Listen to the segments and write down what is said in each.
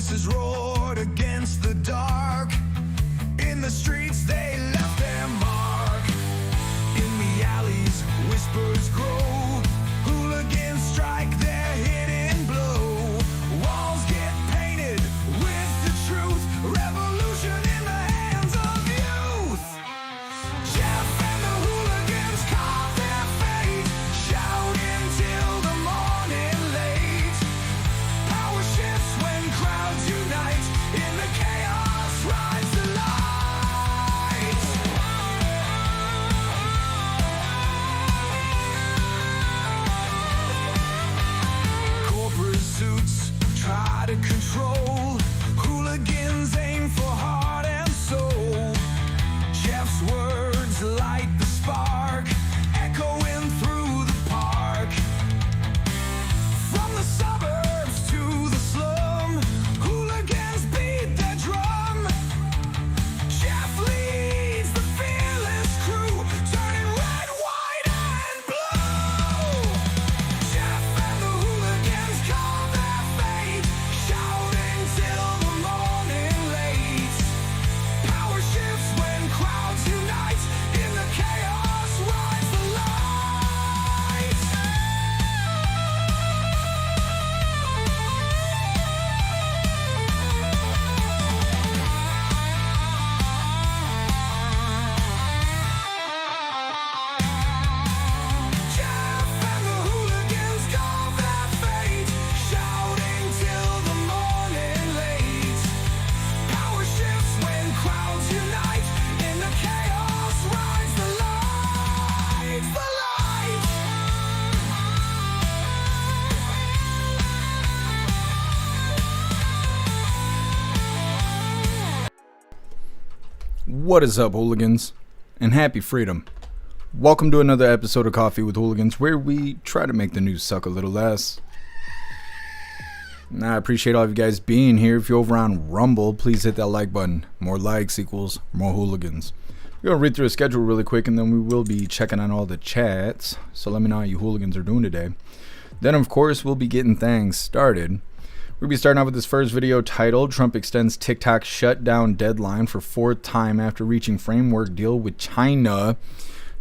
voices roared against the dark. In the streets they left their mark. In the alleys whispers grow. Hooligans strike their hidden blow. Walls get painted with the truth. Revolution in the hands of youth. Jeff and the hooligans carve their fate, shouting till the morning late. Power shifts when crowds unite. In the chaos rides the light. Corporate suits try to control. Hooligans aim for heart and soul. Jeff's words light the spark, echoing through the park. From the suburbs to the slum, hooligans beat their drum. Jeff leads the fearless crew, turning red, white, and blue. Jeff and the hooligans carve their fate, shouting till the morning late. Power shifts when crowds unite. In the chaos rides the light. Jeff and the hooligans carve their fate, shouting till the morning late. Power shifts when crowds unite. In the chaos rides the light. The light. What is up, hooligans, and happy freedom. Welcome to another episode of Coffee with Hooligans, where we try to make the news suck a little less. Now, I appreciate all of you guys being here. If you're over on Rumble, please hit that like button. More likes equals more hooligans. We're going to read through a schedule really quick, and then we will be checking on all the chats. So let me know how you hooligans are doing today. Then, of course, we'll be getting things started. We'll be starting off with this first video titled, Trump extends TikTok shutdown deadline for fourth time after reaching framework deal with China.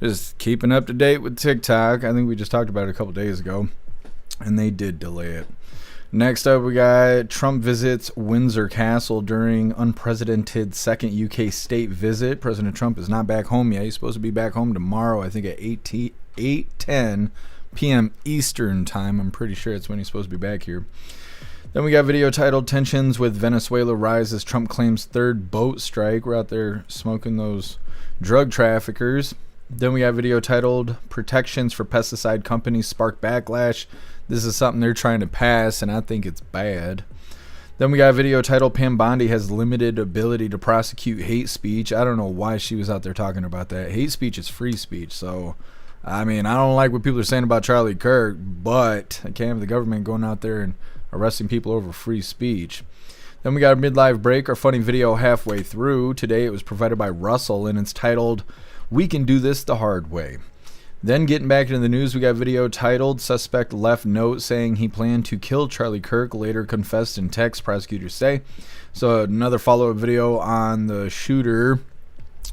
Just keeping up to date with TikTok. I think we just talked about it a couple days ago, and they did delay it. Next up, we got Trump visits Windsor Castle during unprecedented second UK state visit. President Trump is not back home yet. He's supposed to be back home tomorrow, I think at 8:10 p.m. Eastern time. I'm pretty sure it's when he's supposed to be back here. Then we got video titled, Tensions with Venezuela Rise as Trump claims third boat strike. We're out there smoking those drug traffickers. Then we got video titled, Protections for Pesticide Companies Spark Backlash. This is something they're trying to pass, and I think it's bad. Then we got a video titled, Pam Bondi has limited ability to prosecute hate speech. I don't know why she was out there talking about that. Hate speech is free speech, so I mean, I don't like what people are saying about Charlie Kirk, but I can't have the government going out there and arresting people over free speech. Then we got a midlife break, our funny video halfway through. Today it was provided by Russell, and it's titled, We Can Do This the Hard Way. Then getting back into the news, we got video titled, Suspect left note saying he planned to kill Charlie Kirk, later confessed in text, prosecutors say. So another follow-up video on the shooter.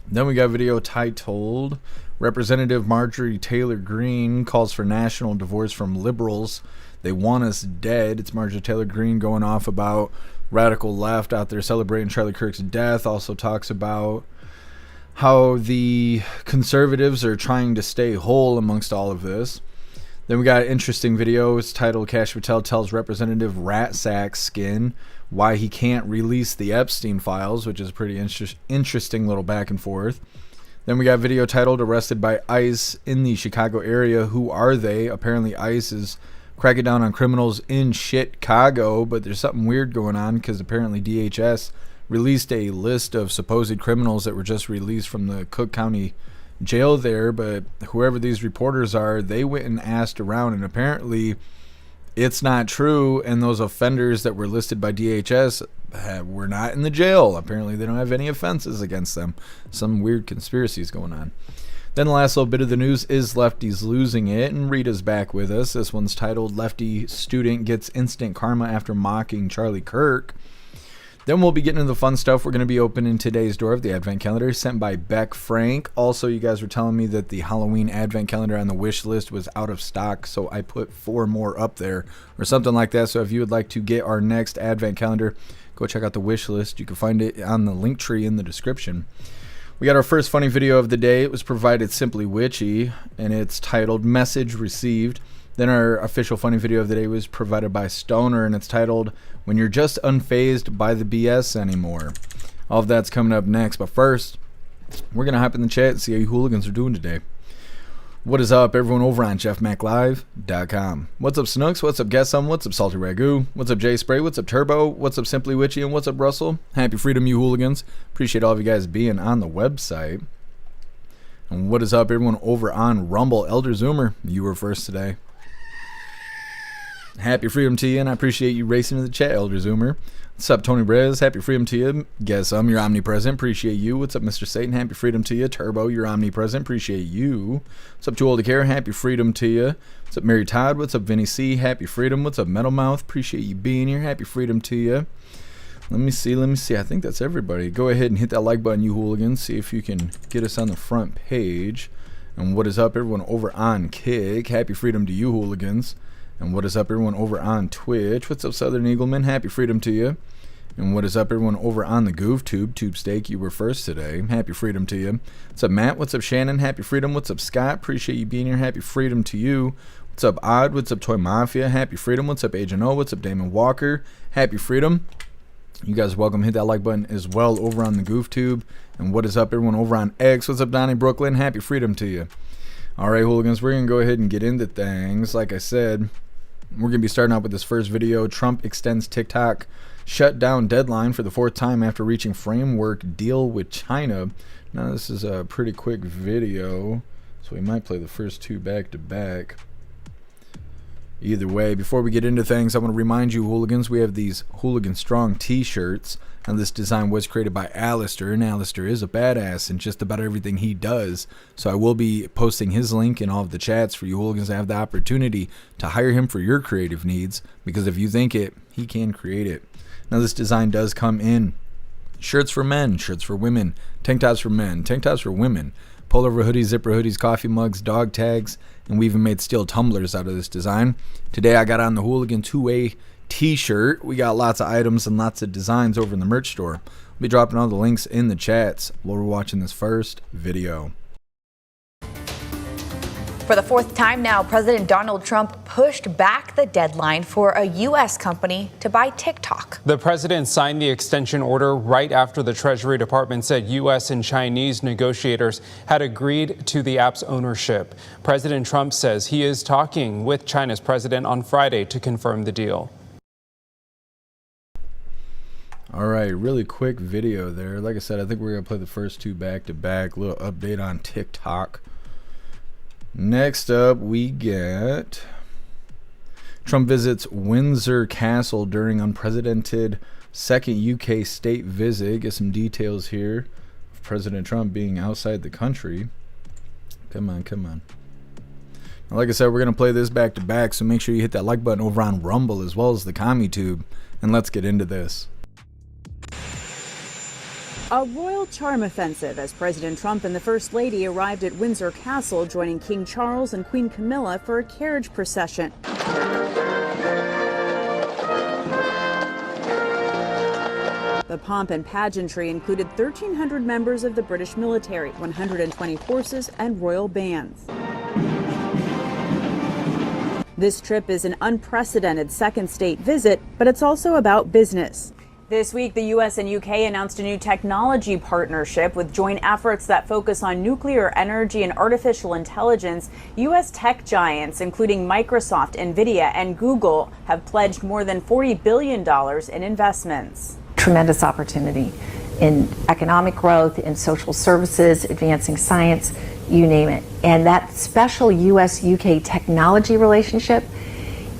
Then we got video titled, Representative Marjorie Taylor Greene calls for national divorce from liberals. They want us dead. It's Marjorie Taylor Greene going off about radical left out there celebrating Charlie Kirk's death. Also talks about how the conservatives are trying to stay whole amongst all of this. Then we got an interesting video. It's titled, Kash Patel tells Representative Ratsack Skin why he can't release the Epstein files, which is a pretty interesting little back and forth. Then we got a video titled, Arrested by ICE in the Chicago area. Who are they? Apparently ICE is cracking down on criminals in Chicago, but there's something weird going on because apparently DHS released a list of supposed criminals that were just released from the Cook County jail there, but whoever these reporters are, they went and asked around, and apparently it's not true, and those offenders that were listed by DHS were not in the jail. Apparently they don't have any offenses against them. Some weird conspiracies going on. Then the last little bit of the news is Lefty's losing it, and Rita's back with us. This one's titled, Lefty Student Gets Instant Karma After Mocking Charlie Kirk. Then we'll be getting into the fun stuff. We're going to be opening today's door of the Advent Calendar sent by Beck Frank. Also, you guys were telling me that the Halloween Advent Calendar on the wish list was out of stock, so I put 4 more up there or something like that. So if you would like to get our next Advent Calendar, go check out the wish list. You can find it on the link tree in the description. We got our first funny video of the day. It was provided Simply Witchy, and it's titled Message Received. Then our official funny video of the day was provided by Stoner, and it's titled When You're Just Unfazed by the BS Anymore. All of that's coming up next, but first, we're going to hop in the chat and see how you hooligans are doing today. What is up, everyone over on jeffmaclive.com. What's up, Snooks? What's up, Guess Some? What's up, Salty Ragu? What's up, Jay Spray? What's up, Turbo? What's up, Simply Witchy? And what's up, Russell? Happy freedom, you hooligans. Appreciate all of you guys being on the website. And what is up, everyone over on Rumble? Elder Zoomer, you were first today. Happy freedom to you, and I appreciate you racing to the chat, Elder Zoomer. What's up, Tony Brez? Happy freedom to you. Guess you're omnipresent. Appreciate you. What's up, Mr. Satan? Happy freedom to you. Turbo, you're omnipresent. Appreciate you. What's up, Too Old to Care? Happy freedom to you. What's up, Mary Todd? What's up, Vinny C? Happy freedom. What's up, Metal Mouth? Appreciate you being here. Happy freedom to you. Let me see. I think that's everybody. Go ahead and hit that like button, you hooligans. See if you can get us on the front page. And what is up, everyone over on Kick? Happy freedom to you, hooligans. And what is up, everyone over on Twitch? What's up, Southern Eagleman? Happy freedom to you. And what is up, everyone over on the Tube Steak? You were first today. Happy freedom to you. What's up, Matt? What's up, Shannon? Happy freedom. What's up, Scott? Appreciate you being here. Happy freedom to you. What's up, Odd? What's up, Toy Mafia? Happy freedom. What's up, Agent O? What's up, Damon Walker? Happy freedom. You guys are welcome. Hit that like button as well over on the Tube. And what is up, everyone over on X? What's up, Donnie Brooklyn? Happy freedom to you. All right, hooligans, we're going to go ahead and get into things. Like I said, we're going to be starting out with this first video. Trump extends TikTok shutdown deadline for the 4th time after reaching framework deal with China. Now, this is a pretty quick video, so we might play the first 2 back to back. Either way, before we get into things, I want to remind you, hooligans, we have these Hooligan Strong t-shirts. And this design was created by Alistair, and Alistair is a badass in just about everything he does. So I will be posting his link in all of the chats for you hooligans to have the opportunity to hire him for your creative needs, because if you think it, he can create it. Now, this design does come in shirts for men, shirts for women, tank tops for men, tank tops for women, pullover hoodies, zipper hoodies, coffee mugs, dog tags, and we even made steel tumblers out of this design. Today I got on the Hooligan 2-way t-shirt. We got lots of items and lots of designs over in the merch store. I'll be dropping all the links in the chats while we're watching this first video. For the 4th time now, President Donald Trump pushed back the deadline for a U.S. company to buy TikTok. The president signed the extension order right after the Treasury Department said U.S. and Chinese negotiators had agreed to the app's ownership. President Trump says he is talking with China's president on Friday to confirm the deal. All right, really quick video there. Like I said, I think we're going to play the first 2 back to back. Little update on TikTok. Next up, we get Trump visits Windsor Castle during unprecedented second UK state visit. Get some details here of President Trump being outside the country. Come on, come on. Now, like I said, we're going to play this back to back, so make sure you hit that like button over on Rumble as well as the CommuTube, and let's get into this. A royal charm offensive as President Trump and the First Lady arrived at Windsor Castle, joining King Charles and Queen Camilla for a carriage procession. The pomp and pageantry included 1,300 members of the British military, 120 horses, and royal bands. This trip is an unprecedented second state visit, but it's also about business. This week, the U.S. and U.K. announced a new technology partnership with joint efforts that focus on nuclear energy and artificial intelligence. U.S. tech giants, including Microsoft, NVIDIA, and Google, have pledged more than $40 billion in investments. Tremendous opportunity in economic growth, in social services, advancing science, you name it. And that special U.S.-UK technology relationship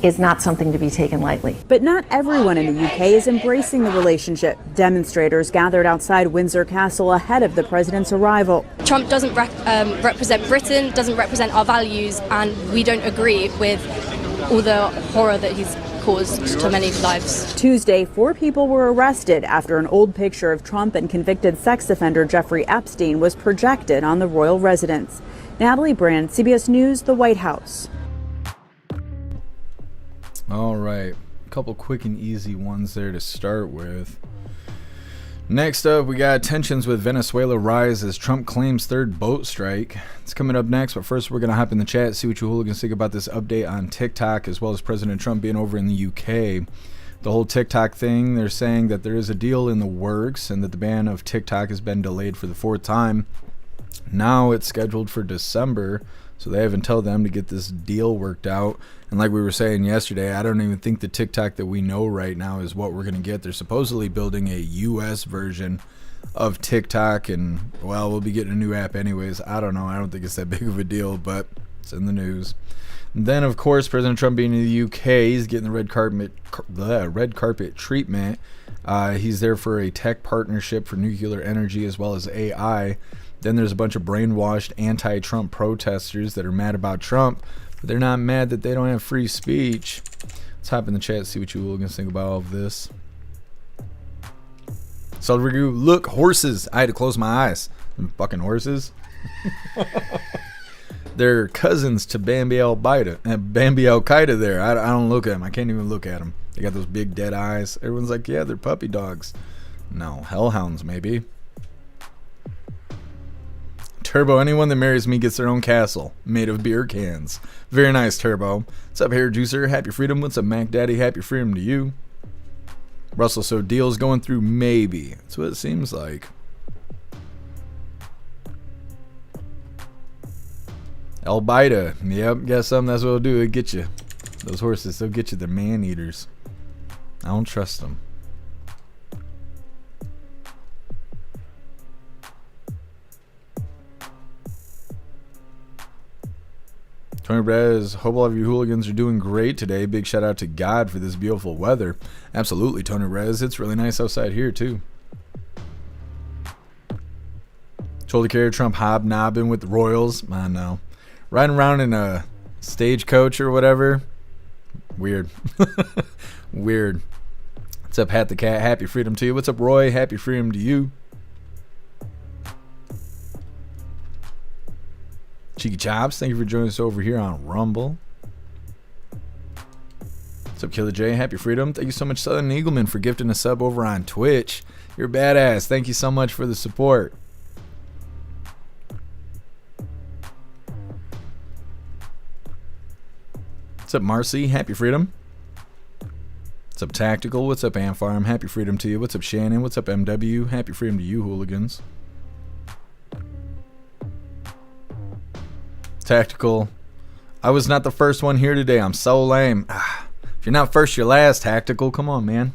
is not something to be taken lightly. But not everyone in the UK is embracing the relationship. Demonstrators gathered outside Windsor Castle ahead of the president's arrival. Trump doesn't represent Britain, doesn't represent our values, and we don't agree with all the horror that he's caused to many lives. Tuesday, 4 people were arrested after an old picture of Trump and convicted sex offender Jeffrey Epstein was projected on the royal residence. Natalie Brand, CBS News, the White House. All right, a couple quick and easy ones there to start with. Next up, we got tensions with Venezuela rise as Trump claims third boat strike. It's coming up next, but first we're going to hop in the chat, see what you hooligans think about this update on TikTok, as well as President Trump being over in the UK. The whole TikTok thing, they're saying that there is a deal in the works and that the ban of TikTok has been delayed for the 4th time. Now it's scheduled for December, so they have until then to get this deal worked out. And like we were saying yesterday, I don't even think the TikTok that we know right now is what we're going to get. They're supposedly building a US version of TikTok, and well, we'll be getting a new app anyways. I don't know. I don't think it's that big of a deal, but it's in the news. And then, of course, President Trump being in the UK, he's getting the red carpet treatment. He's there for a tech partnership for nuclear energy as well as AI. Then there's a bunch of brainwashed anti-Trump protesters that are mad about Trump, but they're not mad that they don't have free speech. Let's hop in the chat, see what you hooligans think about all of this. So review, look, horses. I had to close my eyes. Them fucking horses. They're cousins to Bambi Al-Qaeda there. I don't look at them. I can't even look at them. They got those big dead eyes. Everyone's like, yeah, they're puppy dogs. No, hellhounds maybe. Turbo, anyone that marries me gets their own castle made of beer cans. Very nice, Turbo. What's up, Hair Juicer? Happy freedom. What's up, Mac Daddy? Happy freedom to you. Russell, so deal's going through maybe. That's what it seems like. Al-Qaeda. Yep, got something. That's what it'll do. It'll get you. Those horses, they'll get you. They're man-eaters. I don't trust them. Tony Brez, hope all of you hooligans are doing great today. Big shout out to God for this beautiful weather. Absolutely, Tony Rez. It's really nice outside here, too. Told to carry Trump hobnobbing with the Royals. I know. Riding around in a stagecoach or whatever. Weird. Weird. What's up, Hat the Cat? Happy freedom to you. What's up, Roy? Happy freedom to you. Cheeky Chops, thank you for joining us over here on Rumble. What's up, Killer J? Happy freedom. Thank you so much, Southern Eagleman, for gifting a sub over on Twitch. You're badass. Thank you so much for the support. What's up, Marcy? Happy freedom. What's up, Tactical? What's up, Amfarm? Happy freedom to you. What's up, Shannon? What's up, MW? Happy freedom to you, hooligans. Tactical, I was not the first one here today. I'm so lame. If you're not first, you're last, Tactical. Come on, man.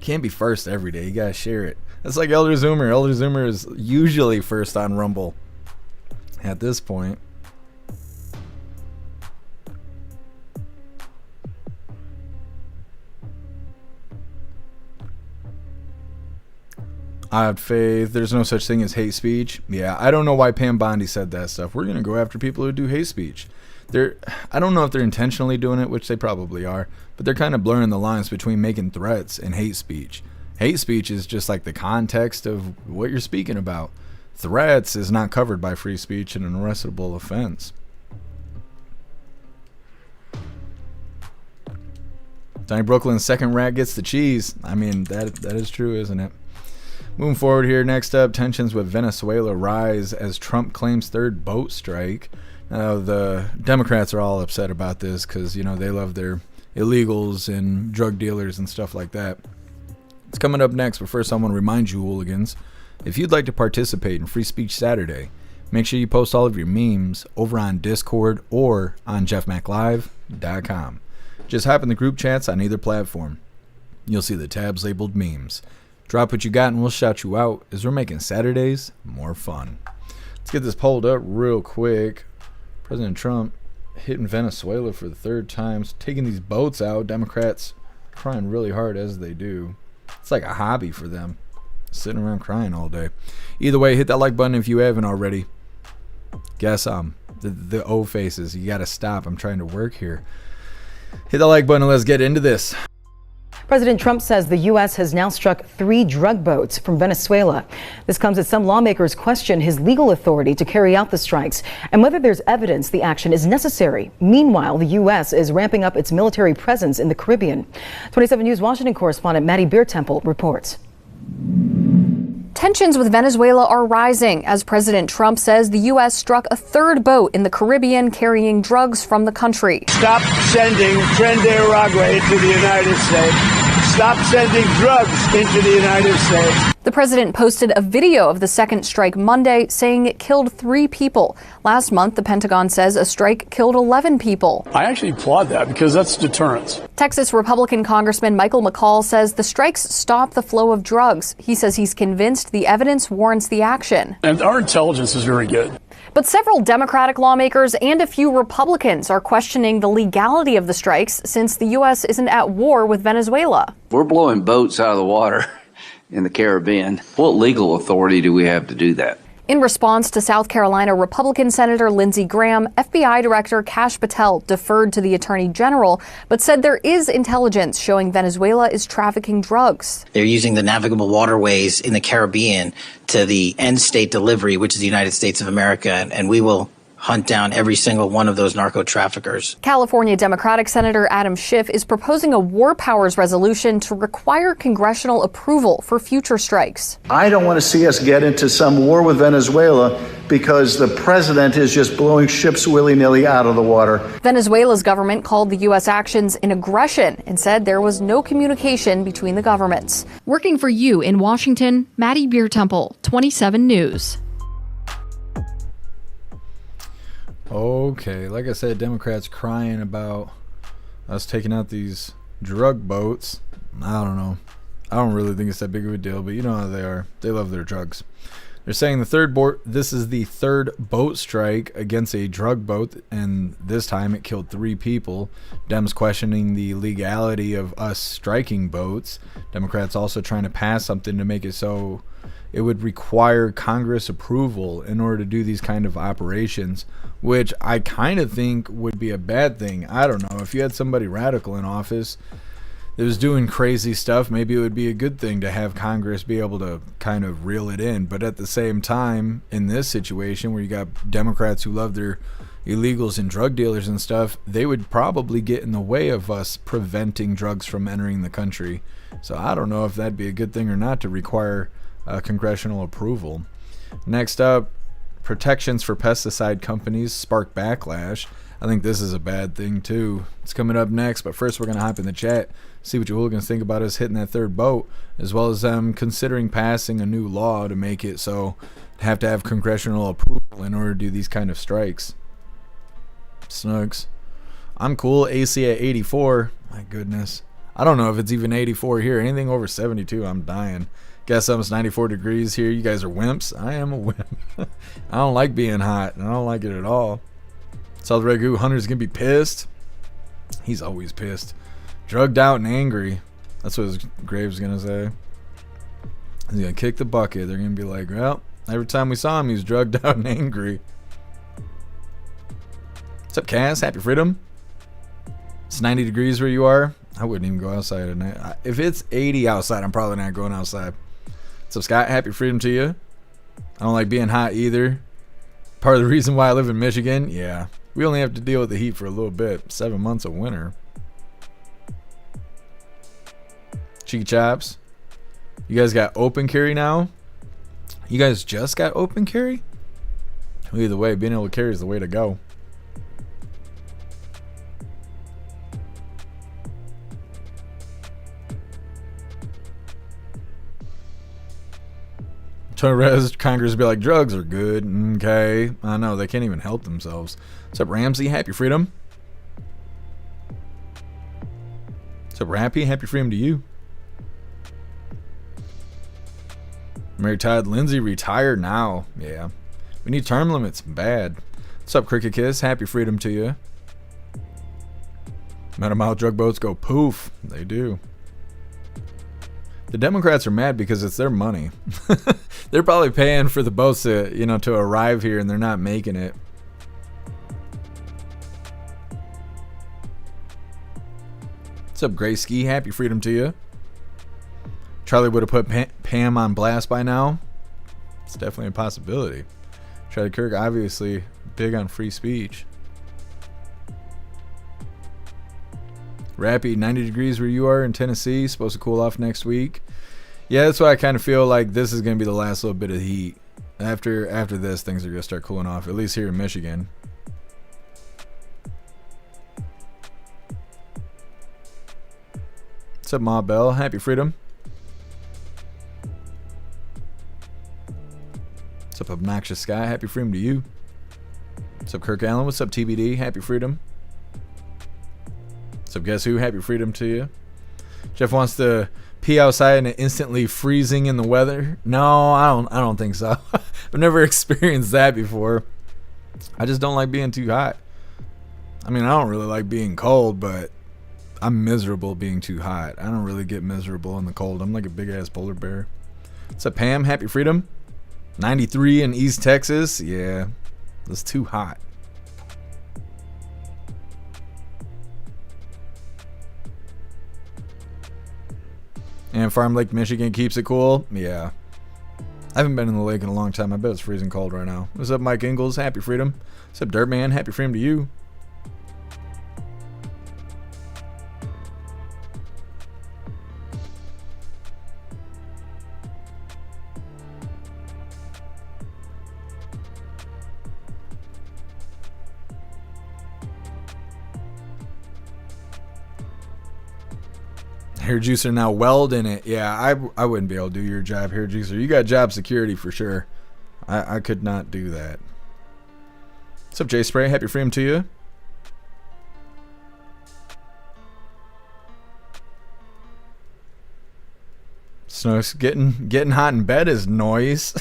Can't be first every day. You gotta share it. That's like Elder Zoomer. Elder Zoomer is usually first on Rumble at this point. I have faith. There's no such thing as hate speech. Yeah, I don't know why Pam Bondi said that stuff. We're going to go after people who do hate speech. I don't know if they're intentionally doing it, which they probably are, but they're kind of blurring the lines between making threats and hate speech. Hate speech is just like the context of what you're speaking about. Threats is not covered by free speech and an arrestable offense. Donnie Brooklyn's second rat gets the cheese. I mean, that is true, isn't it? Moving forward here, next up, tensions with Venezuela rise as Trump claims third boat strike. Now, the Democrats are all upset about this because, you know, they love their illegals and drug dealers and stuff like that. It's coming up next, but first I want to remind you, hooligans, if you'd like to participate in Free Speech Saturday, make sure you post all of your memes over on Discord or on jeffmaclive.com. Just hop in the group chats on either platform. You'll see the tabs labeled memes. Drop what you got and we'll shout you out as we're making Saturdays more fun. Let's get this pulled up real quick. President Trump hitting Venezuela for the third time, taking these boats out. Democrats crying really hard as they do. It's like a hobby for them, sitting around crying all day. Either way, hit that like button if you haven't already. Guess the O faces. You got to stop. I'm trying to work here. Hit the like button and let's get into this. President Trump says the U.S. has now struck 3 drug boats from Venezuela. This comes as some lawmakers question his legal authority to carry out the strikes and whether there's evidence the action is necessary. Meanwhile, the U.S. is ramping up its military presence in the Caribbean. 27 News Washington correspondent Maddie Beertemple reports. Tensions with Venezuela are rising as President Trump says the U.S. struck a 3rd boat in the Caribbean carrying drugs from the country. Stop sending Tren de Aragua into the United States. Stop sending drugs into the United States. The president posted a video of the 2nd strike Monday saying it killed 3 people. Last month, the Pentagon says a strike killed 11 people. I actually applaud that because that's deterrence. Texas Republican Congressman Michael McCall says the strikes stop the flow of drugs. He says he's convinced the evidence warrants the action. And our intelligence is very good. But several Democratic lawmakers and a few Republicans are questioning the legality of the strikes since the U.S. isn't at war with Venezuela. We're blowing boats out of the water in the Caribbean. What legal authority do we have to do that? In response to South Carolina Republican Senator Lindsey Graham, FBI Director Kash Patel deferred to the Attorney General, but said there is intelligence showing Venezuela is trafficking drugs. They're using the navigable waterways in the Caribbean to the end state delivery, which is the United States of America, and we will hunt down every single one of those narco traffickers. California Democratic Senator Adam Schiff is proposing a war powers resolution to require congressional approval for future strikes. I don't want to see us get into some war with Venezuela because the president is just blowing ships willy-nilly out of the water. Venezuela's government called the U.S. actions an aggression and said there was no communication between the governments. Working for you in Washington, Maddie Beertemple, 27 News. Okay, like I said, Democrats crying about us taking out these drug boats. I don't know. I don't really think it's that big of a deal, but you know how they are. They love their drugs. They're saying this is the 3rd boat strike against a drug boat, and this time it killed 3 people. Dems questioning the legality of us striking boats. Democrats also trying to pass something to make it so it would require Congress approval in order to do these kind of operations, which I kind of think would be a bad thing. I don't know. If you had somebody radical in office that was doing crazy stuff, maybe it would be a good thing to have Congress be able to kind of reel it in. But at the same time, in this situation where you got Democrats who love their illegals and drug dealers and stuff, they would probably get in the way of us preventing drugs from entering the country. So I don't know if that'd be a good thing or not to require congressional approval. Next up, protections for pesticide companies spark backlash. I think this is a bad thing too. It's coming up next, but first we're going to hop in the chat, see what you hooligans think about us hitting that 3rd boat, as well as considering passing a new law to make it so they have to have congressional approval in order to do these kind of strikes. Snugs. I'm cool. AC at 84. My goodness. I don't know if it's even 84 here. Anything over 72, I'm dying. Guess it's 94 degrees here. You guys are wimps. I am a wimp. I don't like being hot. I don't like it at all. South Ragu Hunter's gonna be pissed. He's always pissed. Drugged out and angry. That's what his grave's gonna say. He's gonna kick the bucket. They're gonna be like, well, every time we saw him, he was drugged out and angry. What's up, Cass? Happy freedom. It's 90 degrees where you are. I wouldn't even go outside at night. If it's 80 outside, I'm probably not going outside. So Scott, happy freedom to you. I don't like being hot either. Part of the reason why I live in Michigan, yeah, we only have to deal with the heat for a little bit. 7 months of winter. Cheeky Chops, you guys got open carry now? You guys just got open carry? Well, either way, being able to carry is the way to go. Congress would be like, drugs are good. Okay. I know, they can't even help themselves. What's up, Ramsey? Happy freedom. What's up, Rappy? Happy freedom to you. Mary Todd Lindsay retired now. Yeah. We need term limits. Bad. What's up, Cricket Kiss? Happy freedom to you. Metamouth drug boats go poof. They do. The Democrats are mad because it's their money. They're probably paying for the boats to, to arrive here, and they're not making it. What's up, Gray Ski? Happy freedom to you. Charlie would have put Pam on blast by now. It's definitely a possibility. Charlie Kirk, obviously big on free speech. Rappy, 90 degrees where you are in Tennessee. Supposed to cool off next week. Yeah, that's why I kind of feel like this is going to be the last little bit of heat. After this, things are going to start cooling off, at least here in Michigan. What's up, Ma Bell? Happy freedom. What's up, Obnoxious Sky? Happy freedom to you. What's up, Kirk Allen? What's up, TBD? Happy freedom. What's up, Guess Who? Happy freedom to you. Jeff wants to pee outside and it instantly freezing in the weather. No, I don't think so. I've never experienced that before. I just don't like being too hot. I mean, I don't really like being cold, but I'm miserable being too hot. I don't really get miserable in the cold. I'm like a big ass polar bear. What's up, Pam? Happy freedom. 93 in East Texas. Yeah, it's too hot. And Farm Lake, Michigan keeps it cool. Yeah. I haven't been in the lake in a long time. I bet it's freezing cold right now. What's up, Mike Ingalls? Happy freedom. What's up, Dirtman? Happy freedom to you. Hair juicer now welding it. Yeah, I wouldn't be able to do your job, hair juicer. You got job security for sure. I could not do that. What's up, Jay Spray? Happy freedom to you. Snooks, getting hot in bed is noise.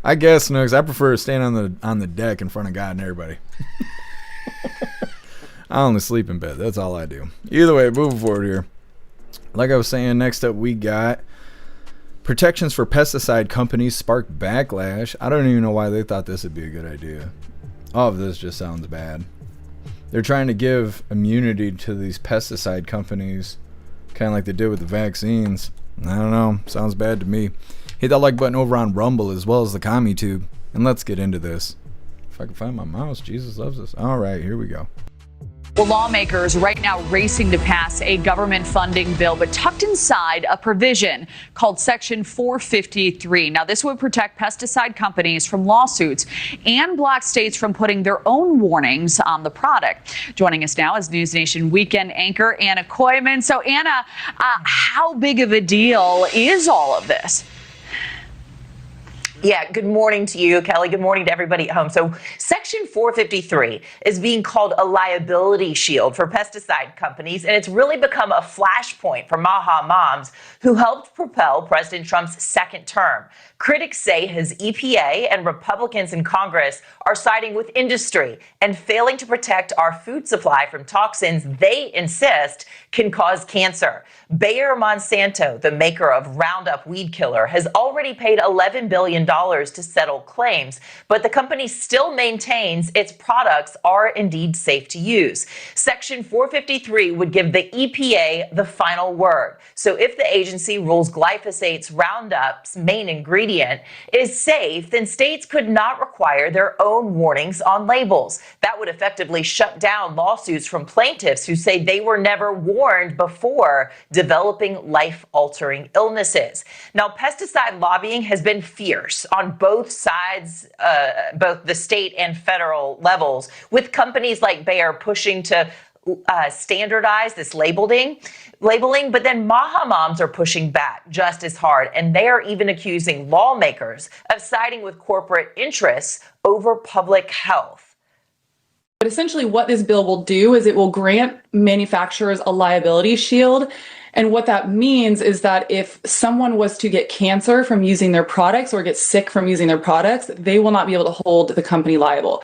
I guess, Snooks, I prefer staying on the deck in front of God and everybody. I only sleep in bed. That's all I do. Either way, moving forward here. Like I was saying, next up we got protections for pesticide companies spark backlash. I don't even know why they thought this would be a good idea. All of this just sounds bad. They're trying to give immunity to these pesticide companies, kind of like they did with the vaccines. I don't know. Sounds bad to me. Hit that like button over on Rumble as well as the CommuTube. And let's get into this. If I can find my mouse, Jesus loves us. All right, here we go. Well, lawmakers right now racing to pass a government funding bill, but tucked inside a provision called Section 453. Now, this would protect pesticide companies from lawsuits and block states from putting their own warnings on the product. Joining us now is News Nation weekend anchor Anna Koyman. So, Anna, how big of a deal is all of this? Yeah, good morning to you, Kelly. Good morning to everybody at home. So Section 453 is being called a liability shield for pesticide companies, and it's really become a flashpoint for Maha moms who helped propel President Trump's second term. Critics say his EPA and Republicans in Congress are siding with industry and failing to protect our food supply from toxins they insist can cause cancer. Bayer Monsanto, the maker of Roundup weed killer, has already paid $11 billion to settle claims, but the company still maintains its products are indeed safe to use. Section 453 would give the EPA the final word. So if the agency rules glyphosate's Roundup's main ingredient is safe, then states could not require their own warnings on labels. That would effectively shut down lawsuits from plaintiffs who say they were never warned before developing life-altering illnesses. Now, pesticide lobbying has been fierce on both sides, both the state and federal levels, with companies like Bayer pushing to standardize this labeling, but then Maha moms are pushing back just as hard, and they are even accusing lawmakers of siding with corporate interests over public health. But essentially what this bill will do is it will grant manufacturers a liability shield. And what that means is that if someone was to get cancer from using their products or get sick from using their products, they will not be able to hold the company liable.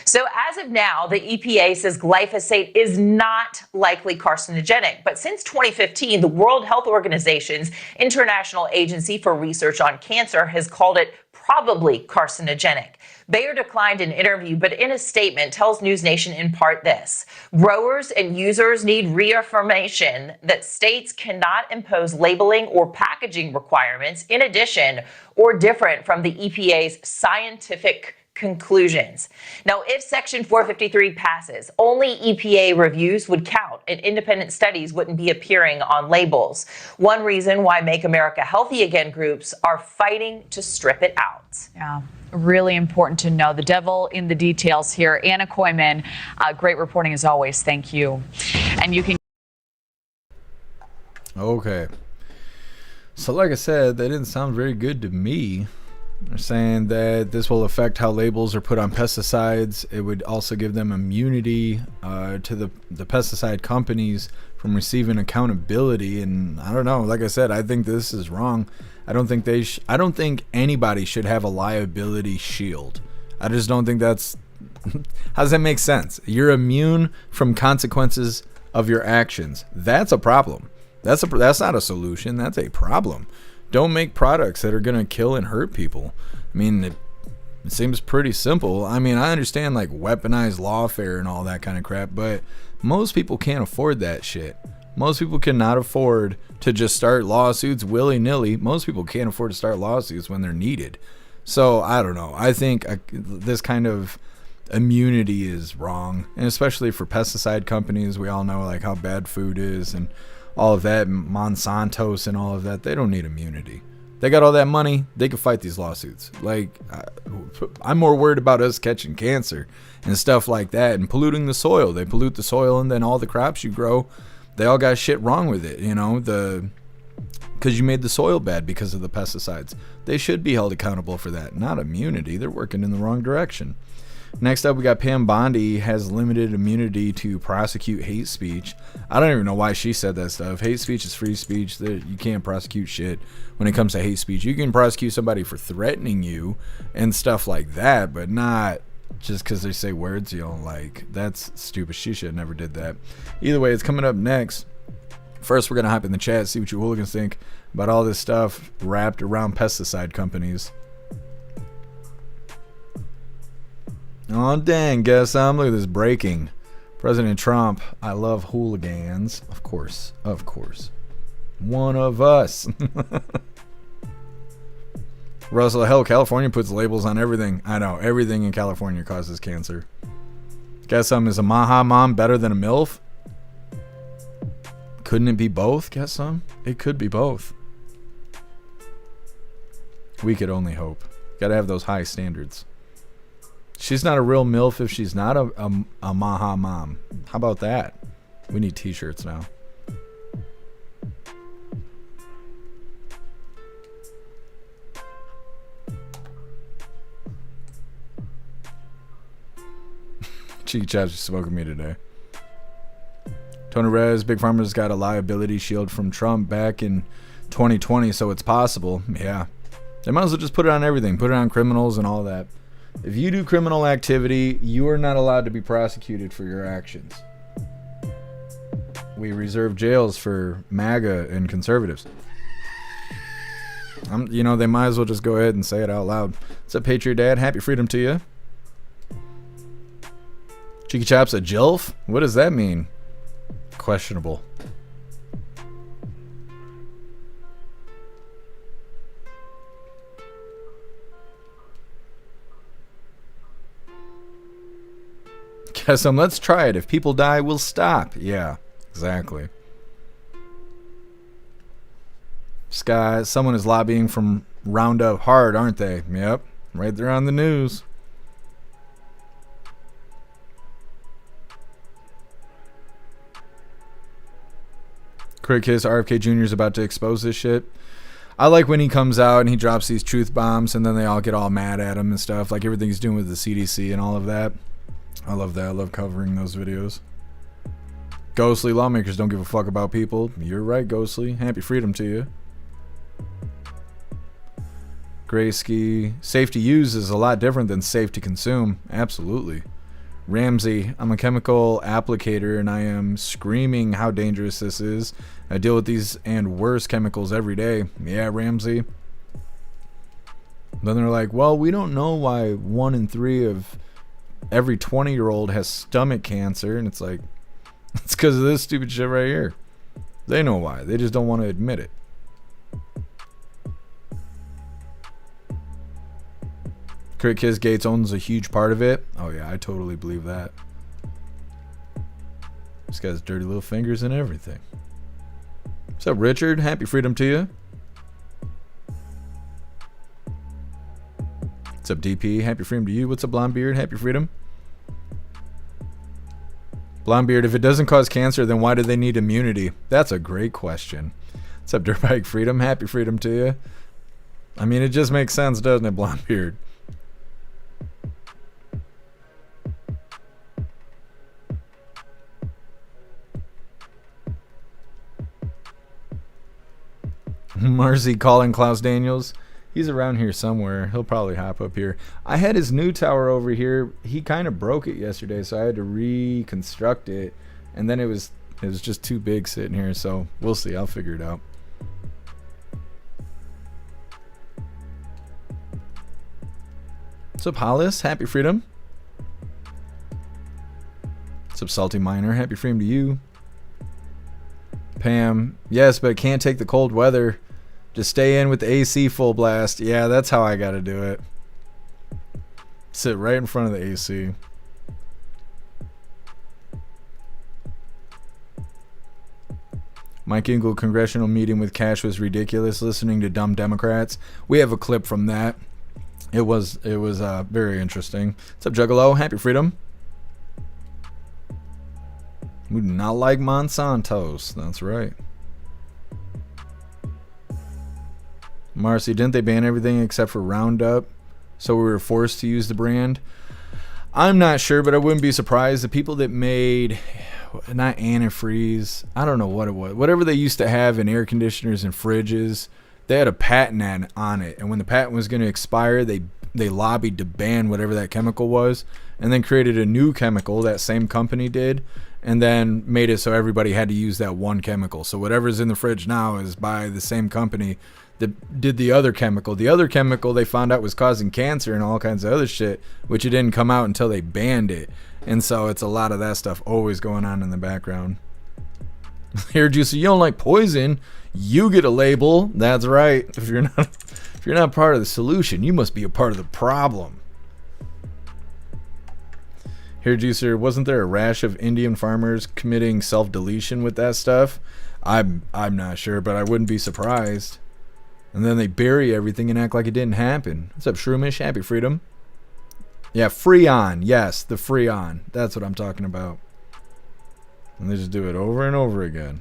So as of now, the EPA says glyphosate is not likely carcinogenic. But since 2015, the World Health Organization's International Agency for Research on Cancer has called it probably carcinogenic. Bayer declined an interview, but in a statement tells News Nation in part this: growers and users need reaffirmation that states cannot impose labeling or packaging requirements in addition or different from the EPA's scientific conclusions. Now, if Section 453 passes, only EPA reviews would count and independent studies wouldn't be appearing on labels. One reason why Make America Healthy Again groups are fighting to strip it out. Yeah. Really important to know. The devil in the details here. Anna Koyman, great reporting as always. Thank you. And you can. Okay. So like I said, that didn't sound very good to me. They're saying that this will affect how labels are put on pesticides. It would also give them immunity to the pesticide companies from receiving accountability. And I don't know. Like I said, I think this is wrong. I don't think I don't think anybody should have a liability shield. I just don't think that's. How does that make sense? You're immune from consequences of your actions. That's a problem. That's not a solution. That's a problem. Don't make products that are going to kill and hurt people. I mean, it seems pretty simple. I mean, I understand like weaponized lawfare and all that kind of crap, but most people can't afford that shit. Most people cannot afford to just start lawsuits willy-nilly. Most people can't afford to start lawsuits when they're needed. So, I don't know. I think this kind of immunity is wrong, and especially for pesticide companies. We all know like how bad food is and all of that, Monsantos and all of that. They don't need immunity. They got all that money. They can fight these lawsuits. Like, I'm more worried about us catching cancer and stuff like that and polluting the soil. They pollute the soil, and then all the crops you grow, they all got shit wrong with it, you know, because you made the soil bad because of the pesticides. They should be held accountable for that, not immunity. They're working in the wrong direction. Next up, we got Pam Bondi has limited immunity to prosecute hate speech. I don't even know why she said that stuff. Hate speech is free speech. You can't prosecute shit when it comes to hate speech. You can prosecute somebody for threatening you and stuff like that, but not just because they say words you don't like. That's stupid. She should have never did that. Either way, it's coming up next. First, we're going to hop in the chat, see what you hooligans think about all this stuff wrapped around pesticide companies. Oh, dang. Guess look at this breaking. President Trump, I love hooligans. Of course. Of course. One of us. Russell, hell, California puts labels on everything. I know. Everything in California causes cancer. Guess is a Maha mom better than a MILF? Couldn't it be both? Guess some? It could be both. We could only hope. Gotta have those high standards. She's not a real MILF if she's not a Maha mom. How about that? We need t-shirts now. Cheeky Chaps just smoking me today. Tony Rez, Big Pharma's got a liability shield from Trump back in 2020, so it's possible. Yeah. They might as well just put it on everything. Put it on criminals and all that. If you do criminal activity, you are not allowed to be prosecuted for your actions. We reserve jails for MAGA and conservatives. You know, they might as well just go ahead and say it out loud. What's up, Patriot Dad? Happy freedom to you. Cheeky Chaps, a JILF? What does that mean? Questionable. Guess let's try it. If people die, we'll stop. Yeah, exactly. Sky, someone is lobbying from Roundup hard, aren't they? Yep, right there on the news. Craig Kiss, RFK Jr. is about to expose this shit. I like when he comes out and he drops these truth bombs and then they all get all mad at him and stuff, like everything he's doing with the CDC and all of that. I love that. I love covering those videos. Ghostly, lawmakers don't give a fuck about people. You're right, Ghostly. Happy freedom to you. Grayski, safe to use is a lot different than safe to consume. Absolutely. Ramsey, I'm a chemical applicator and I am screaming how dangerous this is. I deal with these and worse chemicals every day. Yeah, Ramsey. Then they're like, well, we don't know why 1 in 3 of every 20-year-old has stomach cancer. And it's like, it's because of this stupid shit right here. They know why. They just don't want to admit it. Crick Kiss Gates owns a huge part of it. Oh yeah, I totally believe that. This guy's dirty little fingers and everything. What's up, Richard? Happy freedom to you. What's up, DP? Happy freedom to you. What's up, Blondebeard? Happy freedom. Blondebeard, if it doesn't cause cancer, then why do they need immunity? That's a great question. What's up, Dirtbike Freedom? Happy freedom to you. I mean, it just makes sense, doesn't it, Blondebeard? Marcy calling Klaus Daniels. He's around here somewhere. He'll probably hop up here. I had his new tower over here. He kind of broke it yesterday, so I had to reconstruct it. And then it was just too big sitting here, so we'll see. I'll figure it out. What's up, Hollis? Happy freedom. What's up, Salty Miner? Happy freedom to you. Pam, yes, but can't take the cold weather. Just stay in with the AC full blast. Yeah, that's how I gotta do it. Sit right in front of the AC. Mike Ingle congressional meeting with Cash was ridiculous. Listening to dumb Democrats. We have a clip from that. It was very interesting. What's up, Juggalo? Happy freedom. We do not like Monsantos. That's right. Marcy, didn't they ban everything except for Roundup? So we were forced to use the brand? I'm not sure, but I wouldn't be surprised. The people that made, not antifreeze, I don't know what it was. Whatever they used to have in air conditioners and fridges, they had a patent on it. And when the patent was going to expire, they lobbied to ban whatever that chemical was, and then created a new chemical, that same company did, and then made it so everybody had to use that one chemical. So whatever's in the fridge now is by the same company that did the other chemical. The other chemical they found out was causing cancer and all kinds of other shit, which it didn't come out until they banned it. And so it's a lot of that stuff always going on in the background. Here, Juicy, you don't like poison, you get a label. That's right. If you're not part of the solution, you must be a part of the problem. Here, Juicer, wasn't there a rash of Indian farmers committing self-deletion with that stuff? I'm not sure, but I wouldn't be surprised. And then they bury everything and act like it didn't happen. What's up, Shroomish? Happy freedom. Yeah, Freon. Yes, the Freon. That's what I'm talking about. And they just do it over and over again.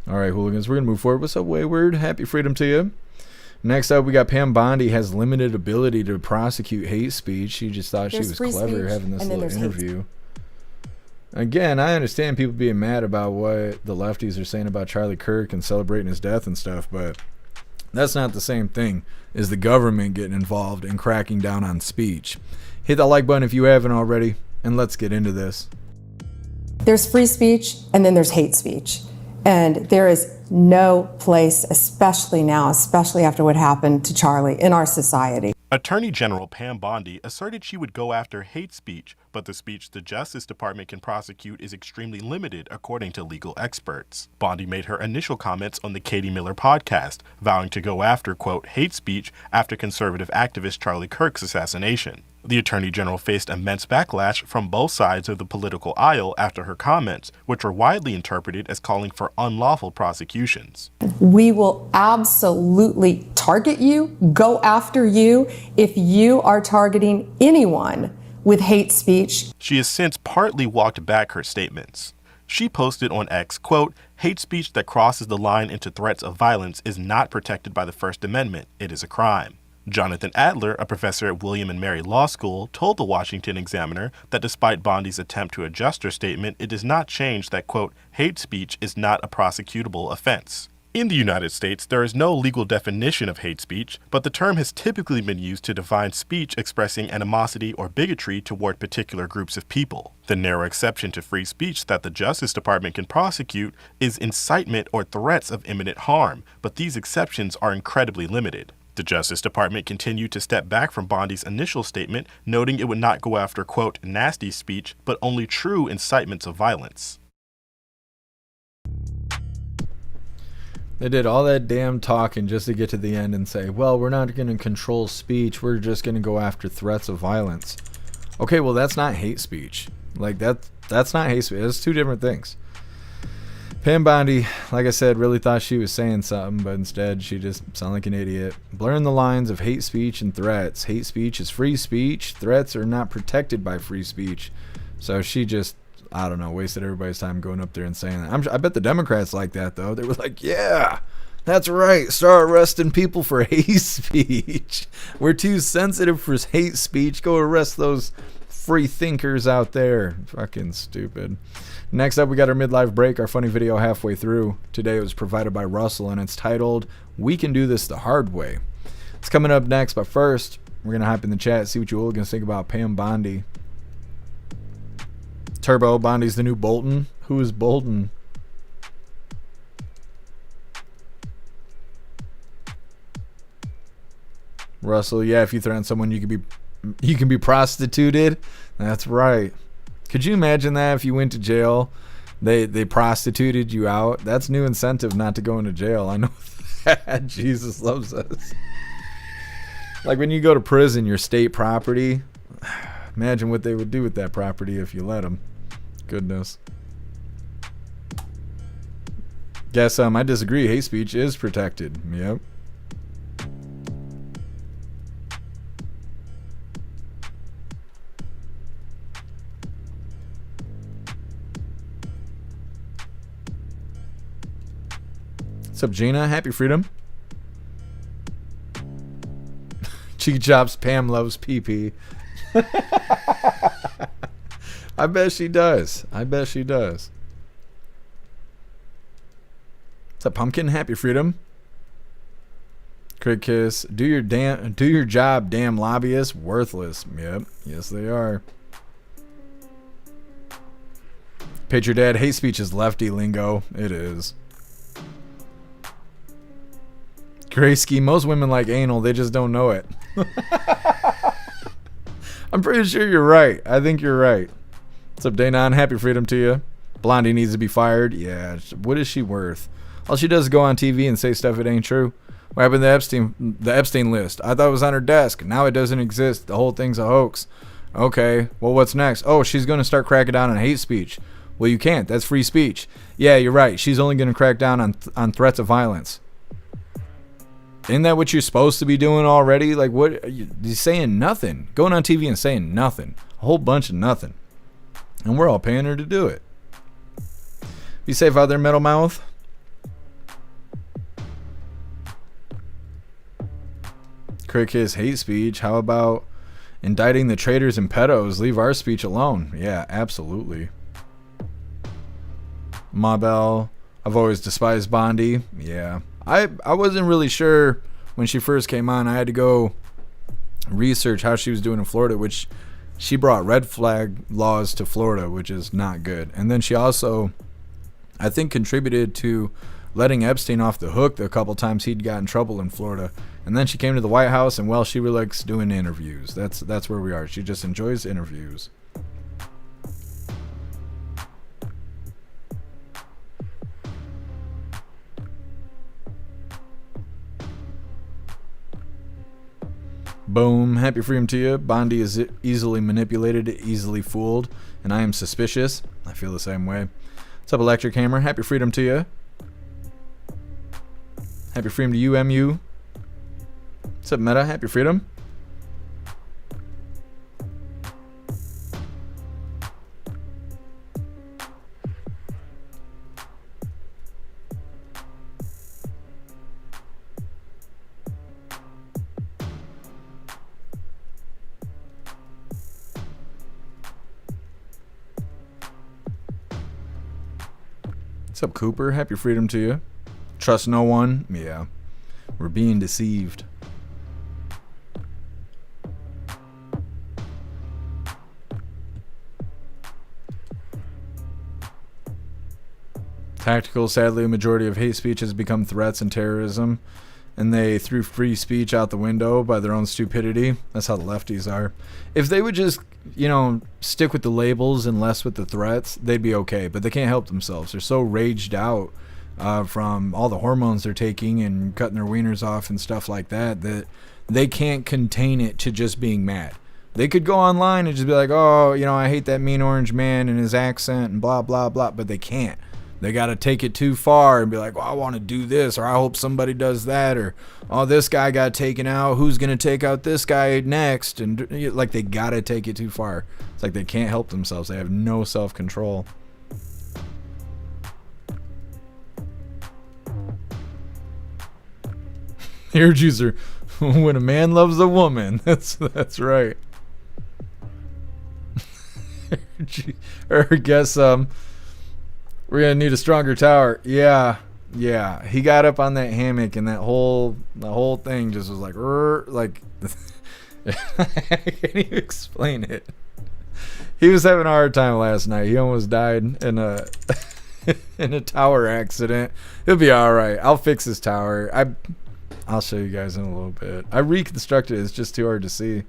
All right, hooligans, we're going to move forward. What's up, Wayward? Happy freedom to you. Next up, we got Pam Bondi has limited ability to prosecute hate speech. She just thought she was clever having this little interview. Again, I understand people being mad about what the lefties are saying about Charlie Kirk and celebrating his death and stuff, but that's not the same thing as the government getting involved and cracking down on speech. Hit that like button if you haven't already, and let's get into this. There's free speech, and then there's hate speech. And there is no place, especially now, especially after what happened to Charlie, in our society. Attorney General Pam Bondi asserted she would go after hate speech, but the speech the Justice Department can prosecute is extremely limited, according to legal experts. Bondi made her initial comments on the Katie Miller podcast, vowing to go after, quote, hate speech after conservative activist Charlie Kirk's assassination. The Attorney General faced immense backlash from both sides of the political aisle after her comments, which were widely interpreted as calling for unlawful prosecutions. We will absolutely target you, go after you, if you are targeting anyone with hate speech. She has since partly walked back her statements. She posted on X, quote, hate speech that crosses the line into threats of violence is not protected by the First Amendment. It is a crime. Jonathan Adler, a professor at William and Mary Law School, told the Washington Examiner that despite Bondi's attempt to adjust her statement, it does not change that, quote, hate speech is not a prosecutable offense. In the United States, there is no legal definition of hate speech, but the term has typically been used to define speech expressing animosity or bigotry toward particular groups of people. The narrow exception to free speech that the Justice Department can prosecute is incitement or threats of imminent harm, but these exceptions are incredibly limited. The Justice Department continued to step back from Bondi's initial statement, noting it would not go after, quote, nasty speech, but only true incitements of violence. They did all that damn talking just to get to the end and say, well, we're not going to control speech. We're just going to go after threats of violence. Okay, well, that's not hate speech. Like, that's not hate speech. It's two different things. Pam Bondi, like I said, really thought she was saying something, but instead she just sounded like an idiot. Blurring the lines of hate speech and threats. Hate speech is free speech. Threats are not protected by free speech. So she just, I don't know, wasted everybody's time going up there and saying that. I bet the Democrats like that, though. They were like, yeah, that's right. Start arresting people for hate speech. We're too sensitive for hate speech. Go arrest those free thinkers out there. Fucking stupid. Next up, we got our midlife break, our funny video halfway through. Today it was provided by Russell, and it's titled, We Can Do This the Hard Way. It's coming up next, but first, we're going to hop in the chat, see what you hooligans think about Pam Bondi. Turbo, Bondi's the new Bolton. Who is Bolton? Russell, yeah, if you threaten someone, you can be prostituted. That's right. Could you imagine that if you went to jail, they prostituted you out? That's new incentive not to go into jail. I know that. Jesus loves us. Like when you go to prison, your state property. Imagine what they would do with that property if you let them. Goodness. Guess I disagree. Hate speech is protected. Yep. What's up, Gina? Happy freedom. Cheeky chops. Pam loves pee-pee. I bet she does. I bet she does. What's up, Pumpkin? Happy freedom. Crit kiss. Do your job, damn lobbyists. Worthless. Yep. Yes, they are. Patriot Dad. Hate speech is lefty lingo. It is. Graysky, most women like anal, they just don't know it. I'm pretty sure you're right. I think you're right. What's up, Daynon? Happy freedom to you. Blondie needs to be fired. Yeah, what is she worth? All she does is go on TV and say stuff that ain't true. What happened to the Epstein list? I thought it was on her desk. Now it doesn't exist. The whole thing's a hoax. Okay, well, what's next? Oh, she's going to start cracking down on hate speech. Well, you can't. That's free speech. Yeah, you're right. She's only going to crack down on threats of violence. Isn't that what you're supposed to be doing already? Like, what? You're saying nothing. Going on TV and saying nothing. A whole bunch of nothing. And we're all paying her to do it. Be safe out there, Metal Mouth. Crick his hate speech. How about indicting the traitors and pedos? Leave our speech alone. Yeah, absolutely. Mabel. I've always despised Bondi. Yeah. I wasn't really sure when she first came on. I had to go research how she was doing in Florida, which she brought red flag laws to Florida, which is not good. And then she also, I think, contributed to letting Epstein off the hook the couple times he'd got in trouble in Florida. And then she came to the White House, and well, she really likes doing interviews. That's where we are. She just enjoys interviews. Boom. Happy freedom to you. Bondi is easily manipulated, easily fooled, and I am suspicious. I feel the same way. What's up, Electric Hammer? Happy freedom to you. Happy freedom to you, MU. What's up, Meta? Happy freedom. What's up, Cooper? Happy freedom to you. Trust no one? Yeah. We're being deceived. Tactical. Sadly, a majority of hate speech has become threats and terrorism. and they threw free speech out the window by their own stupidity. That's how the lefties are. If they would just, stick with the labels and less with the threats, they'd be okay. But they can't help themselves. They're so raged out from all the hormones they're taking and cutting their wieners off and stuff like that, that they can't contain it to just being mad. They could go online and just be like, oh, I hate that mean orange man and his accent and blah, blah, blah. But they can't. They got to take it too far and be like, well, I want to do this, or I hope somebody does that, or, oh, this guy got taken out. Who's going to take out this guy next? And like, they got to take it too far. It's like they can't help themselves. They have no self-control. Hair juicer. When a man loves a woman. That's right. Or guess we're gonna need a stronger tower. Yeah. He got up on that hammock and the whole thing just was like I can't even explain it. He was having a hard time last night. He almost died in a in a tower accident. He'll be all right. I'll fix his tower. I'll show you guys in a little bit. I reconstructed it. It's just too hard to see.